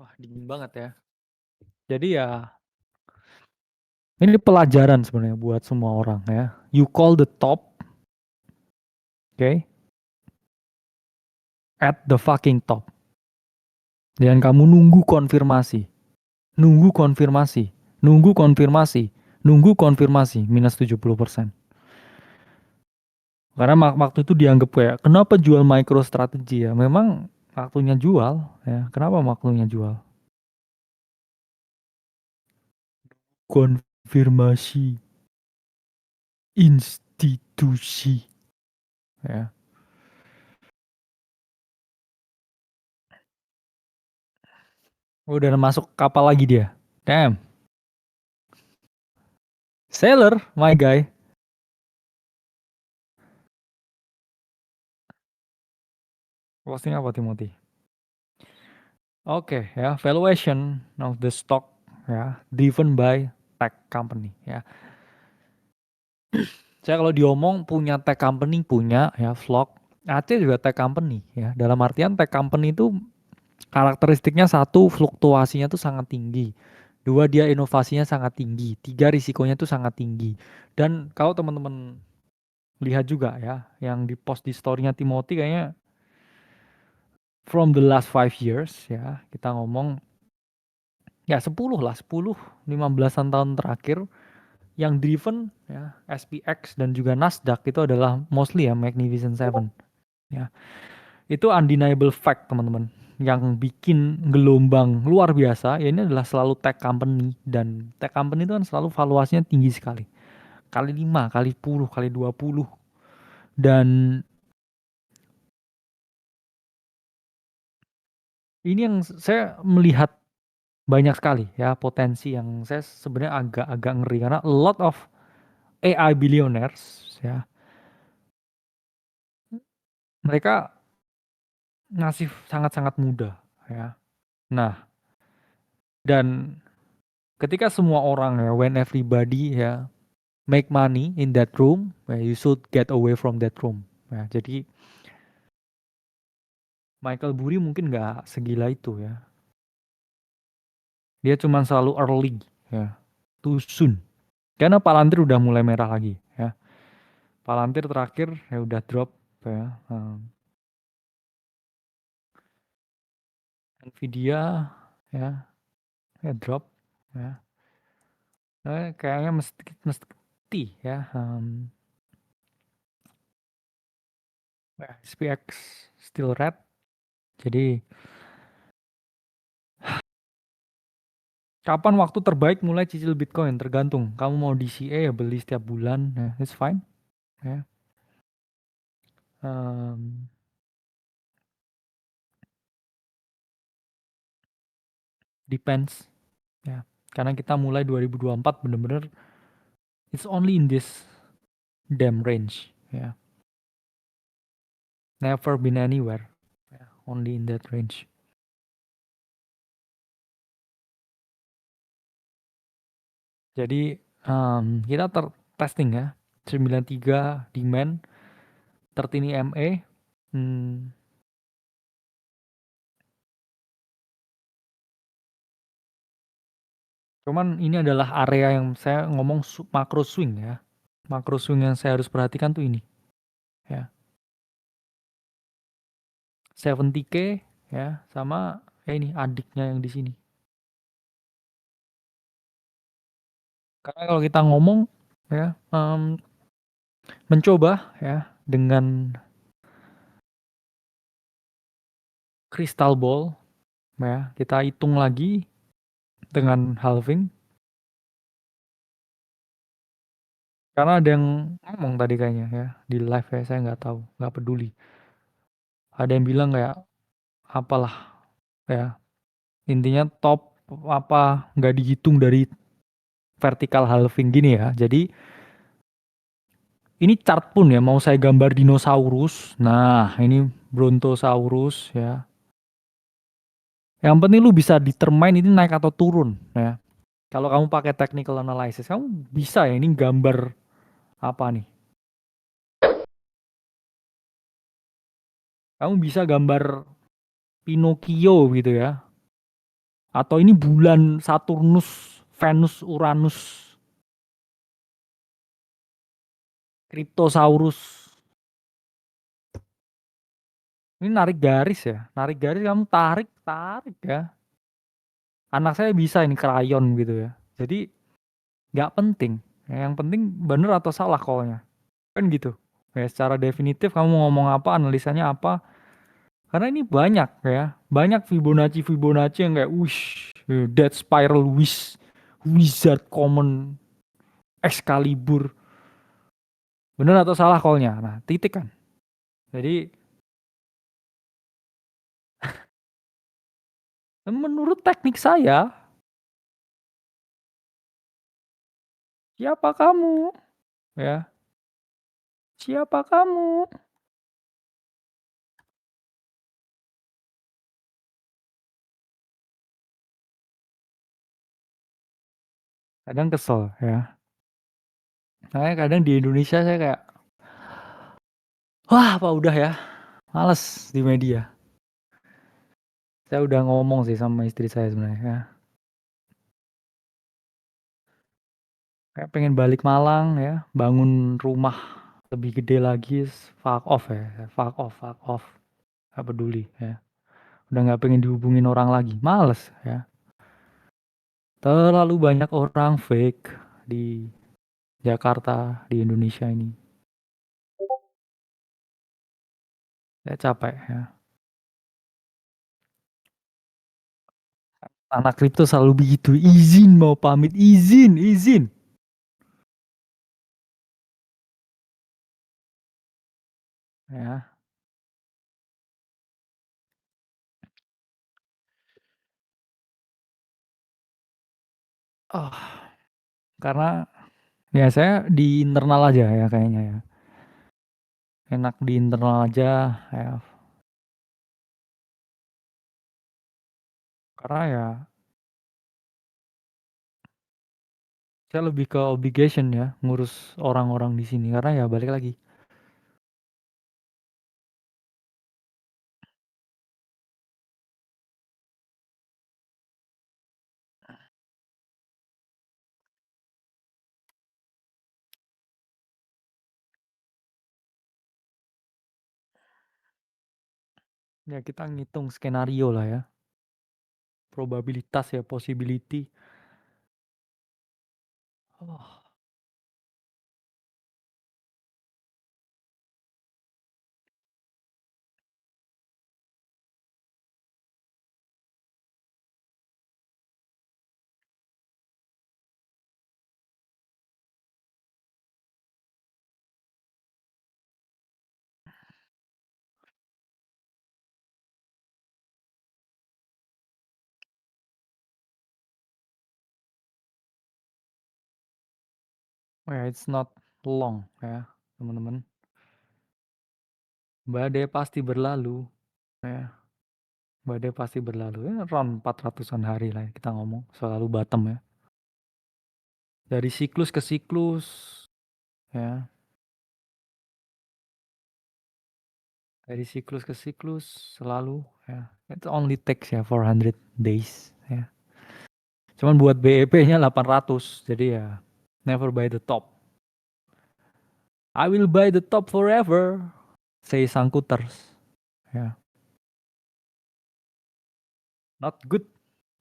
Wah, dingin banget ya. Jadi ya ini pelajaran sebenarnya buat semua orang ya. You call the top, okay, at the fucking top. Dan kamu nunggu konfirmasi, nunggu konfirmasi, nunggu konfirmasi, nunggu konfirmasi minus 70%. Karena waktu itu dianggap kayak kenapa jual micro strategi ya? Memang waktunya jual ya. Kenapa waktunya jual? Konfirmasi institusi ya. Udah masuk kapal lagi dia. Damn. Sailor, my guy. Posting apa Timothy? Oke ya, valuation of the stock ya, driven by tech company ya. Saya kalau diomong punya tech company punya ya vlog. Aceh juga tech company ya. Dalam artian tech company itu karakteristiknya satu fluktuasinya tuh sangat tinggi. Dua dia inovasinya sangat tinggi. Tiga risikonya tuh sangat tinggi. Dan kalau teman-teman lihat juga ya, yang di post di story-nya Timothy kayaknya from the last 5 years ya, kita ngomong ya 10 lah, 10 15-an tahun terakhir yang driven ya SPX dan juga Nasdaq itu adalah mostly ya Magnificent Seven ya. Itu undeniable fact teman-teman. Yang bikin gelombang luar biasa ya ini adalah selalu tech company dan tech company itu kan selalu valuasinya tinggi sekali. Kali 5, kali 10, kali 20. Dan ini yang saya melihat banyak sekali ya potensi yang saya sebenarnya agak-agak ngeri karena a lot of AI billionaires ya mereka ngasih sangat-sangat mudah ya. Nah, dan ketika semua orang ya when everybody ya make money in that room, you should get away from that room. Ya, jadi Michael Burry mungkin nggak segila itu ya. Dia cuma selalu early ya, too soon. Karena Palantir udah mulai merah lagi ya. Palantir terakhir ya udah drop ya. Nvidia ya, ya drop ya. Kayaknya mesti ya, SPX still red. Jadi kapan waktu terbaik mulai cicil Bitcoin? Tergantung. Kamu mau DCA ya beli setiap bulan, ya, it's fine. Ya. Em, depends. Ya. Karena kita mulai 2024 bener-bener it's only in this damn range. Ya. Never been anywhere. Ya. Only in that range. Jadi kita testing ya. 93 demand, 13 EMA. Hmm, cuman ini adalah area yang saya ngomong macro swing ya. Macro swing yang saya harus perhatikan tuh ini ya. 70K ya, sama ya ini adiknya yang di sini. Karena kalau kita ngomong ya, mencoba ya dengan crystal ball ya, kita hitung lagi dengan halving. Karena ada yang ngomong tadi kayaknya ya di live ya, saya nggak tahu, nggak peduli. Ada yang bilang kayak apalah ya, intinya top apa nggak dihitung dari vertical halving gini ya. Jadi ini chart pun ya, mau saya gambar dinosaurus. Nah, ini Brontosaurus ya. Yang penting lu bisa determine ini naik atau turun ya. Kalau kamu pakai technical analysis, kamu bisa ya ini gambar apa nih? Kamu bisa gambar Pinocchio gitu ya. Atau ini bulan Saturnus, Venus, Uranus, Cryptosaurus. Ini narik garis ya. Narik garis kamu tarik, tarik ya. Anak saya bisa ini krayon gitu ya. Jadi nggak penting. Yang penting bener atau salah call-nya. Kan gitu. Ya, secara definitif kamu ngomong apa, analisanya apa. Karena ini banyak ya. Banyak Fibonacci yang kayak wish, Dead Spiral Wish, Wizard Common, Excalibur. Bener atau salah call-nya? Nah, titik kan. Jadi menurut teknik saya, siapa kamu? Ya, siapa kamu? Kadang kesel ya. Nah, kadang di Indonesia saya kayak, wah apa udah ya, males di media. Saya udah ngomong sih sama istri saya sebenarnya ya. Kayak pengen balik Malang ya, bangun rumah lebih gede lagi, fuck off ya, fuck off, gak peduli ya. Udah nggak pengen dihubungin orang lagi, males ya. Terlalu banyak orang fake di Jakarta, di Indonesia ini. Saya capek ya. Anak kripto selalu begitu, izin mau pamit, izin, izin. Ya, oh, karena ya saya di internal aja ya kayaknya ya. Enak di internal aja ya. Karena ya saya lebih ke obligation ya, ngurus orang-orang di sini. Karena ya balik lagi. Ya kita ngitung skenario lah ya. Probabilitas ya, possibility. Oh, yeah, it's not long ya, teman-teman. Badai pasti berlalu, ya. Badai pasti berlalu. Ya, around 400-an hari lah ya kita ngomong selalu bottom ya. Dari siklus ke siklus, ya. Dari siklus ke siklus selalu ya. It only takes ya 400 days ya. Cuman buat BEP-nya 800, jadi ya never buy the top. I will buy the top forever, say Sangkuters. Ya, not good,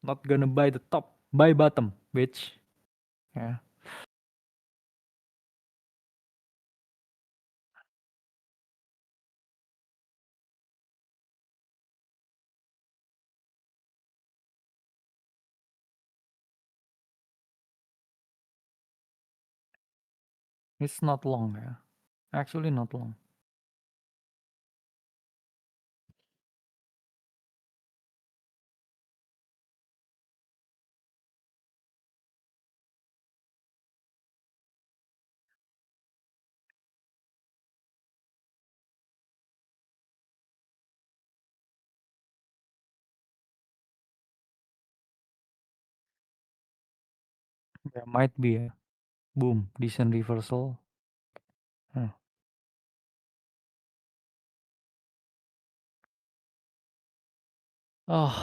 not gonna buy the top, buy bottom, bitch. Ya, it's not long ya, actually not long. Ya, might be ya, boom, decent reversal. Huh. Oh,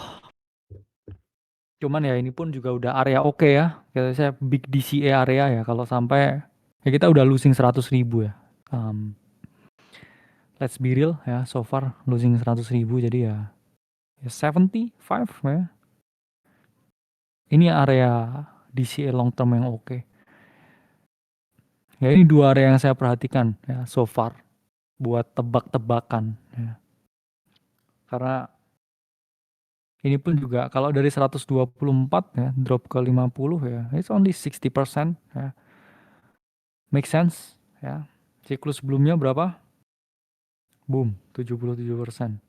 cuman ya ini pun juga udah area oke ya. Kayak saya big DCA area ya. Kalau sampai ya kita udah losing 100.000 ya. Um, let's be real ya. So far losing 100.000 jadi ya, ya 75 ya. Ini area DCA long term yang oke. Ya ini dua area yang saya perhatikan ya so far buat tebak-tebakan ya. Karena ini pun juga kalau dari 124 ya drop ke 50 ya, it's only 60% ya. Make sense ya. Siklus sebelumnya berapa? Boom, 77%.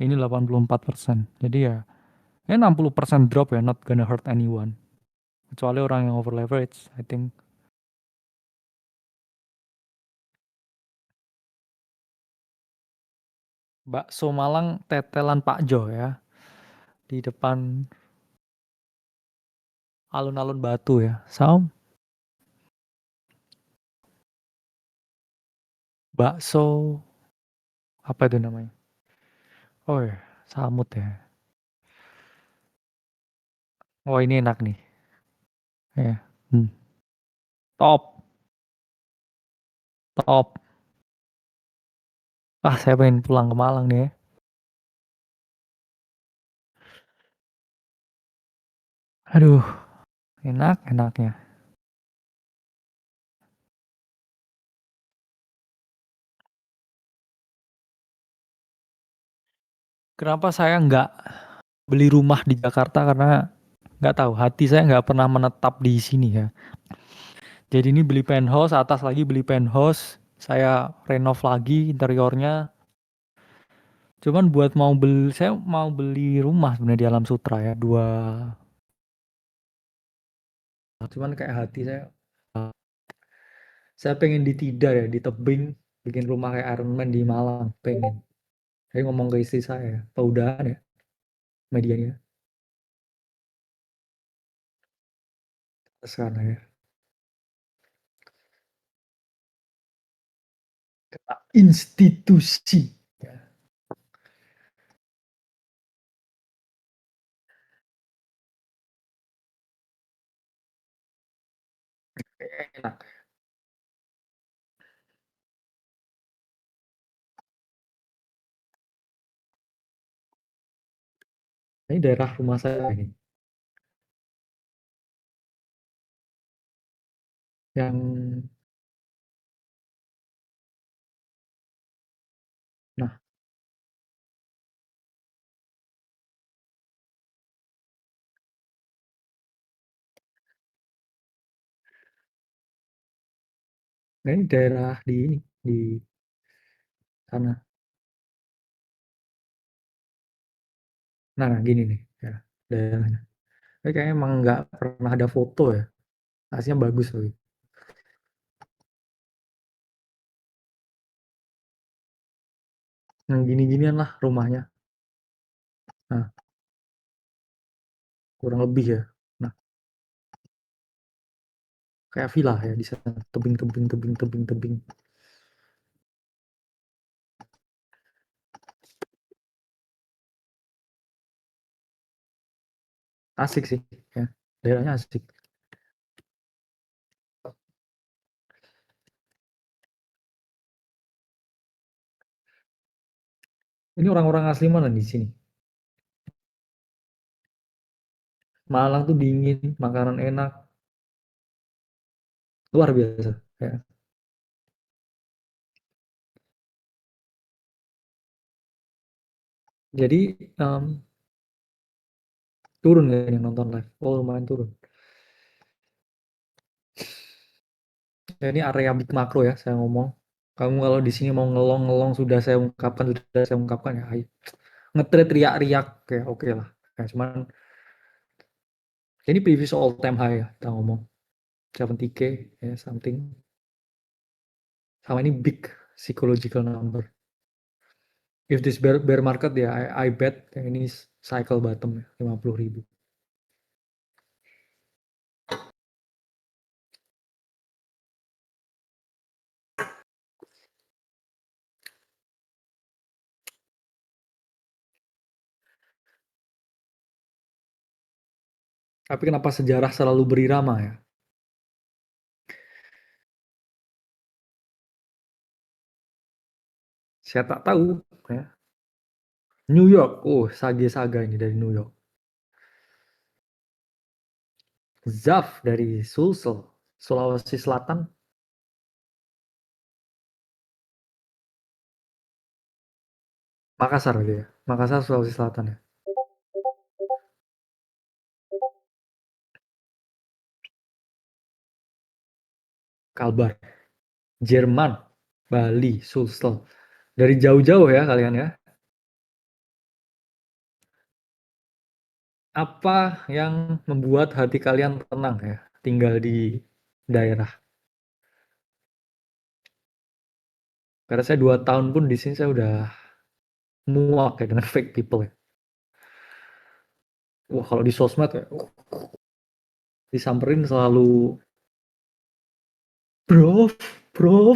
Ini 84%. Jadi ya, ya 60% drop ya, not gonna hurt anyone. Kecuali orang yang over leverage, I think. Bakso Malang tetelan Pak Jo ya, di depan alun-alun Batu ya. Saum, bakso, apa itu namanya? Oh ya, Samut ya. Oh ini enak nih. Ya. Hmm. Top, top. Ah, saya pengen pulang ke Malang nih ya. Aduh, enak, enaknya. Kenapa saya nggak beli rumah di Jakarta? Karena nggak tahu, hati saya nggak pernah menetap di sini ya. Jadi ini beli penthouse, atas lagi beli penthouse, saya renov lagi interiornya. Cuman buat mau beli, saya mau beli rumah sebenarnya di Alam Sutra ya, dua. Cuman kayak hati saya pengen di Tidar ya, di tebing, bikin rumah kayak Iron Man di Malang, pengen. Saya ngomong ke istri saya, paudahan ya, medianya, sekarang ya. Kata institusi. Ya, enak. Ini daerah rumah saya ini. Yang nah, ini daerah di ini di sana. Nah, gini nih ya daerahnya. Ini kayaknya emang nggak pernah ada foto ya. Aslinya bagus loh. Yang gini-ginian lah rumahnya. Nah, kurang lebih ya. Nah, kayak villa ya di sana. Tebing, tebing, tebing, tebing, tebing. Asik sih ya. Daerahnya asik. Ini orang-orang asli mana di sini? Malang tuh dingin, makanan enak, luar biasa. Ya. Jadi em, turun ya yang nonton live. Oh lumayan turun. Ya, ini area big makro ya saya ngomong. Kamu kalau di sini mau ngelong-ngelong sudah saya ungkapkan ya. Ayo. Ngetrit riak-riak kayak oke lah. Ya, cuman ini previous all time high ya kita ngomong. 70K ya something. Sama ini big psychological number. If this bear market ya I bet yang ini cycle bottom ya 50.000. Tapi kenapa sejarah selalu berirama ya? Saya tak tahu ya. New York, oh sage saga ini dari New York. Zaf dari Sulsel, Sulawesi Selatan, Makassar gitu ya. Makassar, Sulawesi Selatan ya. Kalbar, Jerman, Bali, Sulsel. Dari jauh-jauh ya kalian ya. Apa yang membuat hati kalian tenang ya tinggal di daerah? Karena saya 2 tahun pun di sini saya udah muak ya dengan fake people ya. Wah kalau di sosmed ya, disamperin selalu, bro, bro,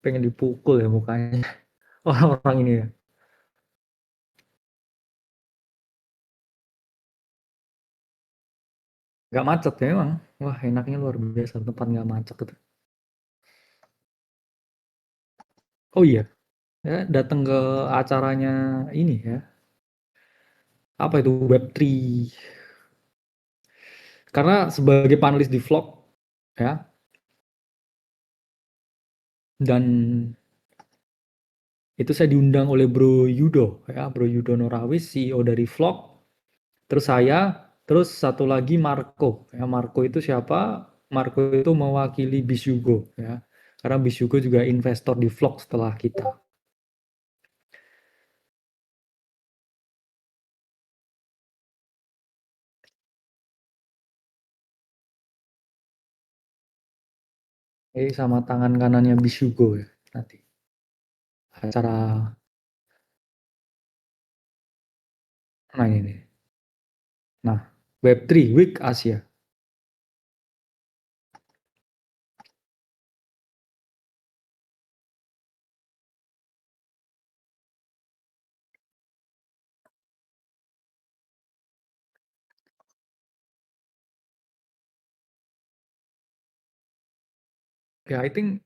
pengen dipukul ya mukanya orang-orang ini ya. Nggak macet ya emang. Wah enaknya luar biasa tempat nggak macet itu. Oh iya, ya datang ke acaranya ini ya. Apa itu Web3? Karena sebagai panelis di vlog ya, dan itu saya diundang oleh Bro Yudo ya, Bro Yudo Norawis, CEO dari vlog. Terus saya, terus satu lagi Marco. Ya, Marco itu siapa? Marco itu mewakili Bisugo ya. Karena Bisugo juga investor di vlog setelah kita. Sama tangan kanannya Bisugo ya nanti. Acara, nah ini. Nah, Web3 Week Asia. Ya, I think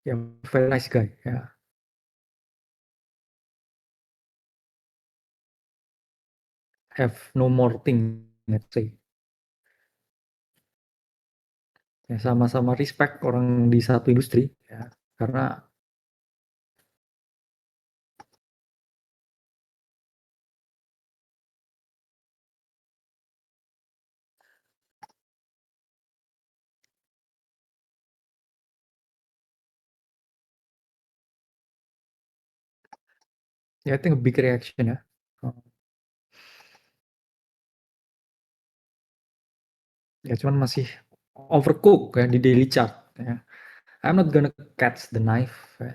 ya very nice guy ya. Have no more thing let's say. Ya sama-sama respect orang di satu industri ya, karena ya itu big reaction ya. Oh, ya cuman masih overcook ya di daily chart ya. I'm not gonna catch the knife ya.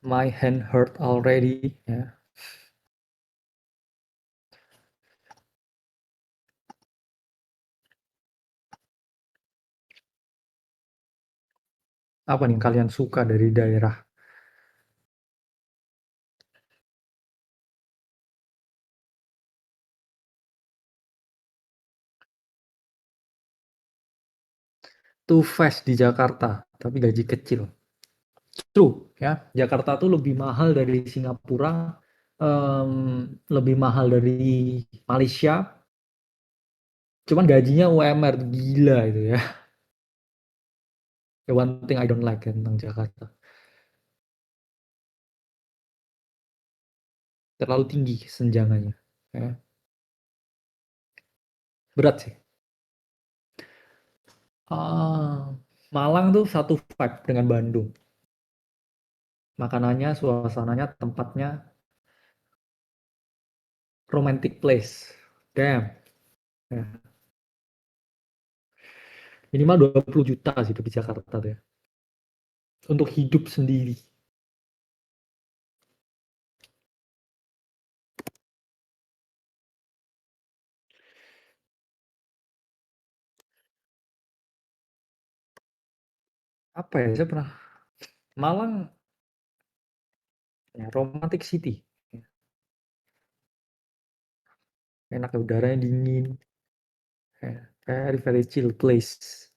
My hand hurt already ya. Apa nih yang kalian suka dari daerah? Too fast di Jakarta, tapi gaji kecil. True ya, Jakarta tuh lebih mahal dari Singapura, lebih mahal dari Malaysia, cuman gajinya UMR gila itu ya. The one thing I don't like ya tentang Jakarta, terlalu tinggi senjangannya. Ya. Berat sih. Ah, Malang tuh satu vibe dengan Bandung. Makanannya, suasananya, tempatnya, romantic place. Damn. Ya. Minimal 20 juta sih di Jakarta tuh ya. Untuk hidup sendiri. Apa ya, saya pernah Malang ya, romantic city. Ya, enak ya, udaranya dingin. Ya, very very chill place.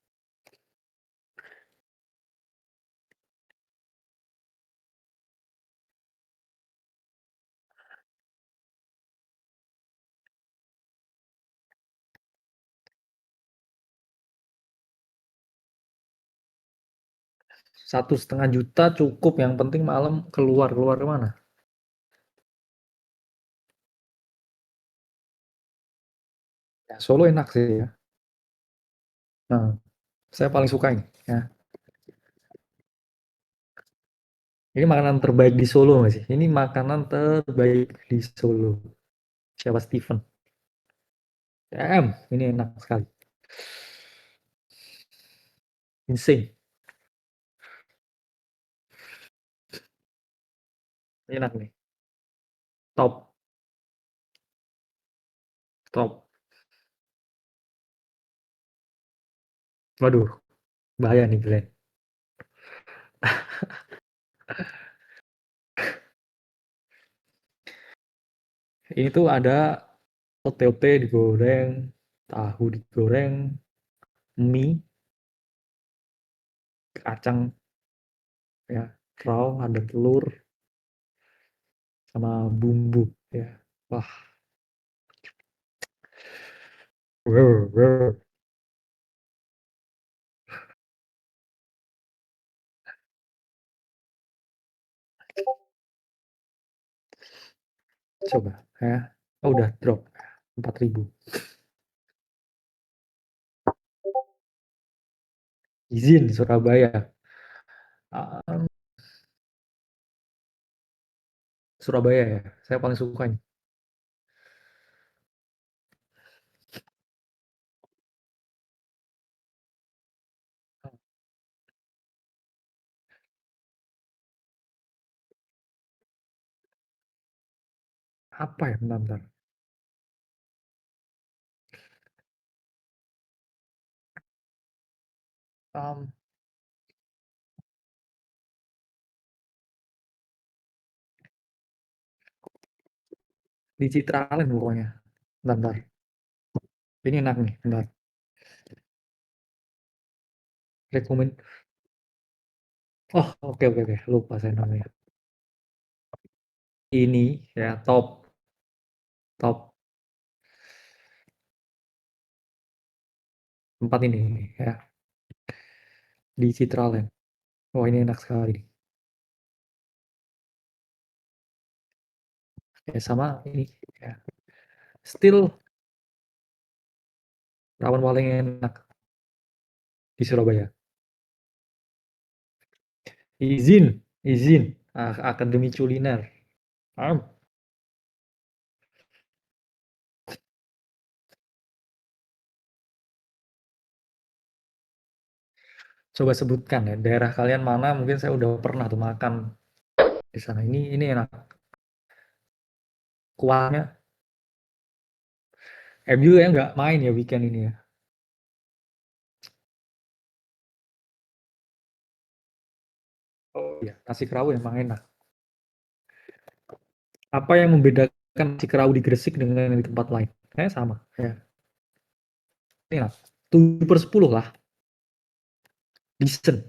Satu setengah juta cukup, yang penting malam keluar keluar kemana? Ya, Solo enak sih ya. Nah, saya paling suka ini ya. Ini makanan terbaik di Solo nggak sih? Ini makanan terbaik di Solo. Siapa Steven? Ini enak sekali. Insane. Enak nih. Top, top. Waduh, bahaya nih Glenn. Ini tuh ada ote-ote digoreng, tahu digoreng, mie, kacang ya, terong, ada telur, sama bumbu ya. Wah, wow, wow. Coba ya. Oh, udah drop 4.000. Izin Surabaya. Ah, Surabaya ya. Saya paling suka ini. Apa ya? Bentar, bentar. Um, di Citraland pokoknya. Bentar, bentar. Ini enak nih. Bentar. Rekomen. Oh, oke, oke, oke. Lupa saya namanya. Ini ya top, top. tempat ini ya, di Citraland. Oh, ini enak sekali nih. Ya, sama ini ya. Still rawon paling enak di Surabaya. Izin, izin. Akademi Culiner. Am, coba sebutkan ya, daerah kalian mana, mungkin saya udah pernah tuh makan di sana. Ini enak. Kuahnya, MU ya nggak main ya weekend ini ya. Oh iya, nasi kerawu emang enak. Apa yang membedakan nasi kerawu di Gresik dengan yang di tempat lain? Kayaknya sama. Ya, ini enak. 7/10 lah. Decent.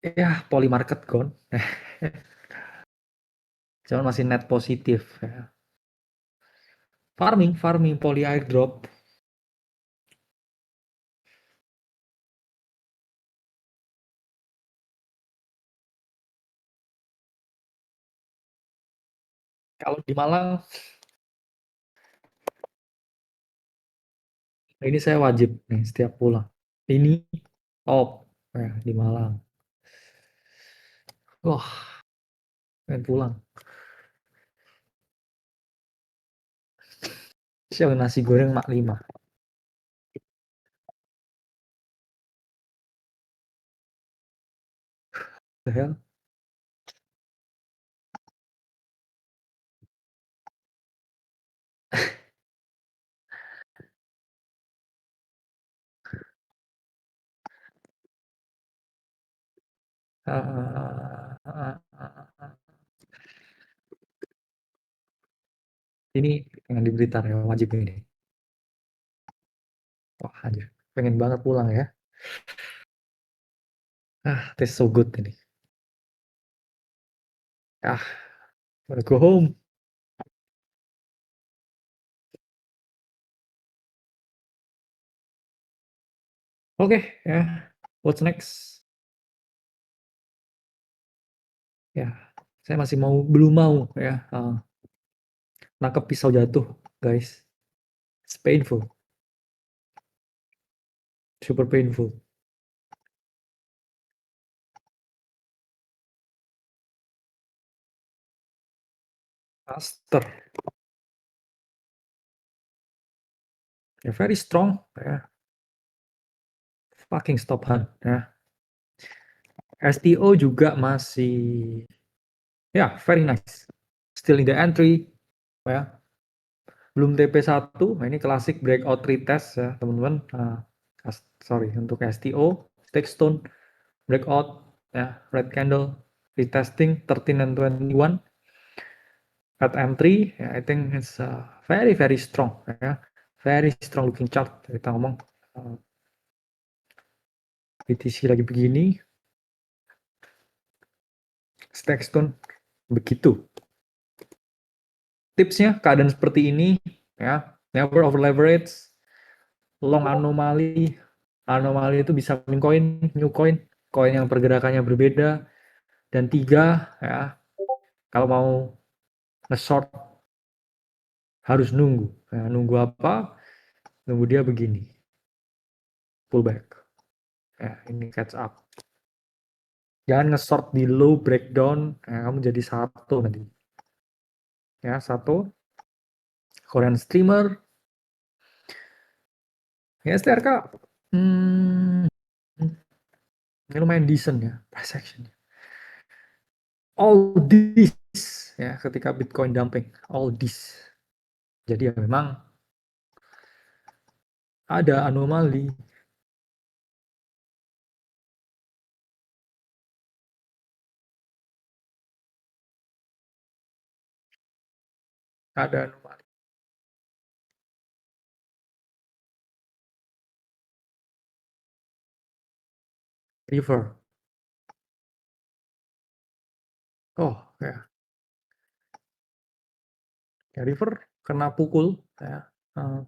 Ya, Polymarket gone. Cuman masih net positif ya. Farming, poly airdrop. Kalau di Malang, ini saya wajib nih setiap pulang. Ini op ya, di Malang. Wah, pengen pulang. Siapa nasi goreng Mak Lima. The hell? Ah, ah, ah, ah. Ini yang di Blitar ya, wajib ini. Wah, anjir. Pengen banget pulang ya. Ah, tastes so good ini. Ah, wanna go home. Oke, ya. What's next? Ya, saya masih belum mau ya, nangkep pisau jatuh, guys. It's painful, super painful. Master, ya very strong, ya. Fucking stop hand, ya. STO juga masih, ya very nice. Still in the entry, ya. Belum TP1, nah ini klasik breakout retest ya teman-teman. Sorry, untuk STO, Stone, breakout, ya, red candle, retesting 13 and 21 at M3, ya, I think it's very very strong ya, very strong looking chart kita ngomong. BTC lagi begini, Stone begitu. Tipsnya keadaan seperti ini ya, never over leverage, long anomali. Anomali itu bisa new coin, koin yang pergerakannya berbeda, dan tiga ya, kalau mau nge-short harus nunggu. Ya, nunggu apa? Nunggu dia begini, pullback. Ya, ini catch up. Jangan nge-short di low breakdown, ya, kamu jadi satu nanti. Ya, satu. Korean streamer. Ya, STRK. Hmm, ini lumayan decent ya, price action. All this ya, ketika Bitcoin dumping, all this. Jadi ya memang ada anomali. Ada anomali. River. Oh, ya. Ya, River kena pukul Kayak, eee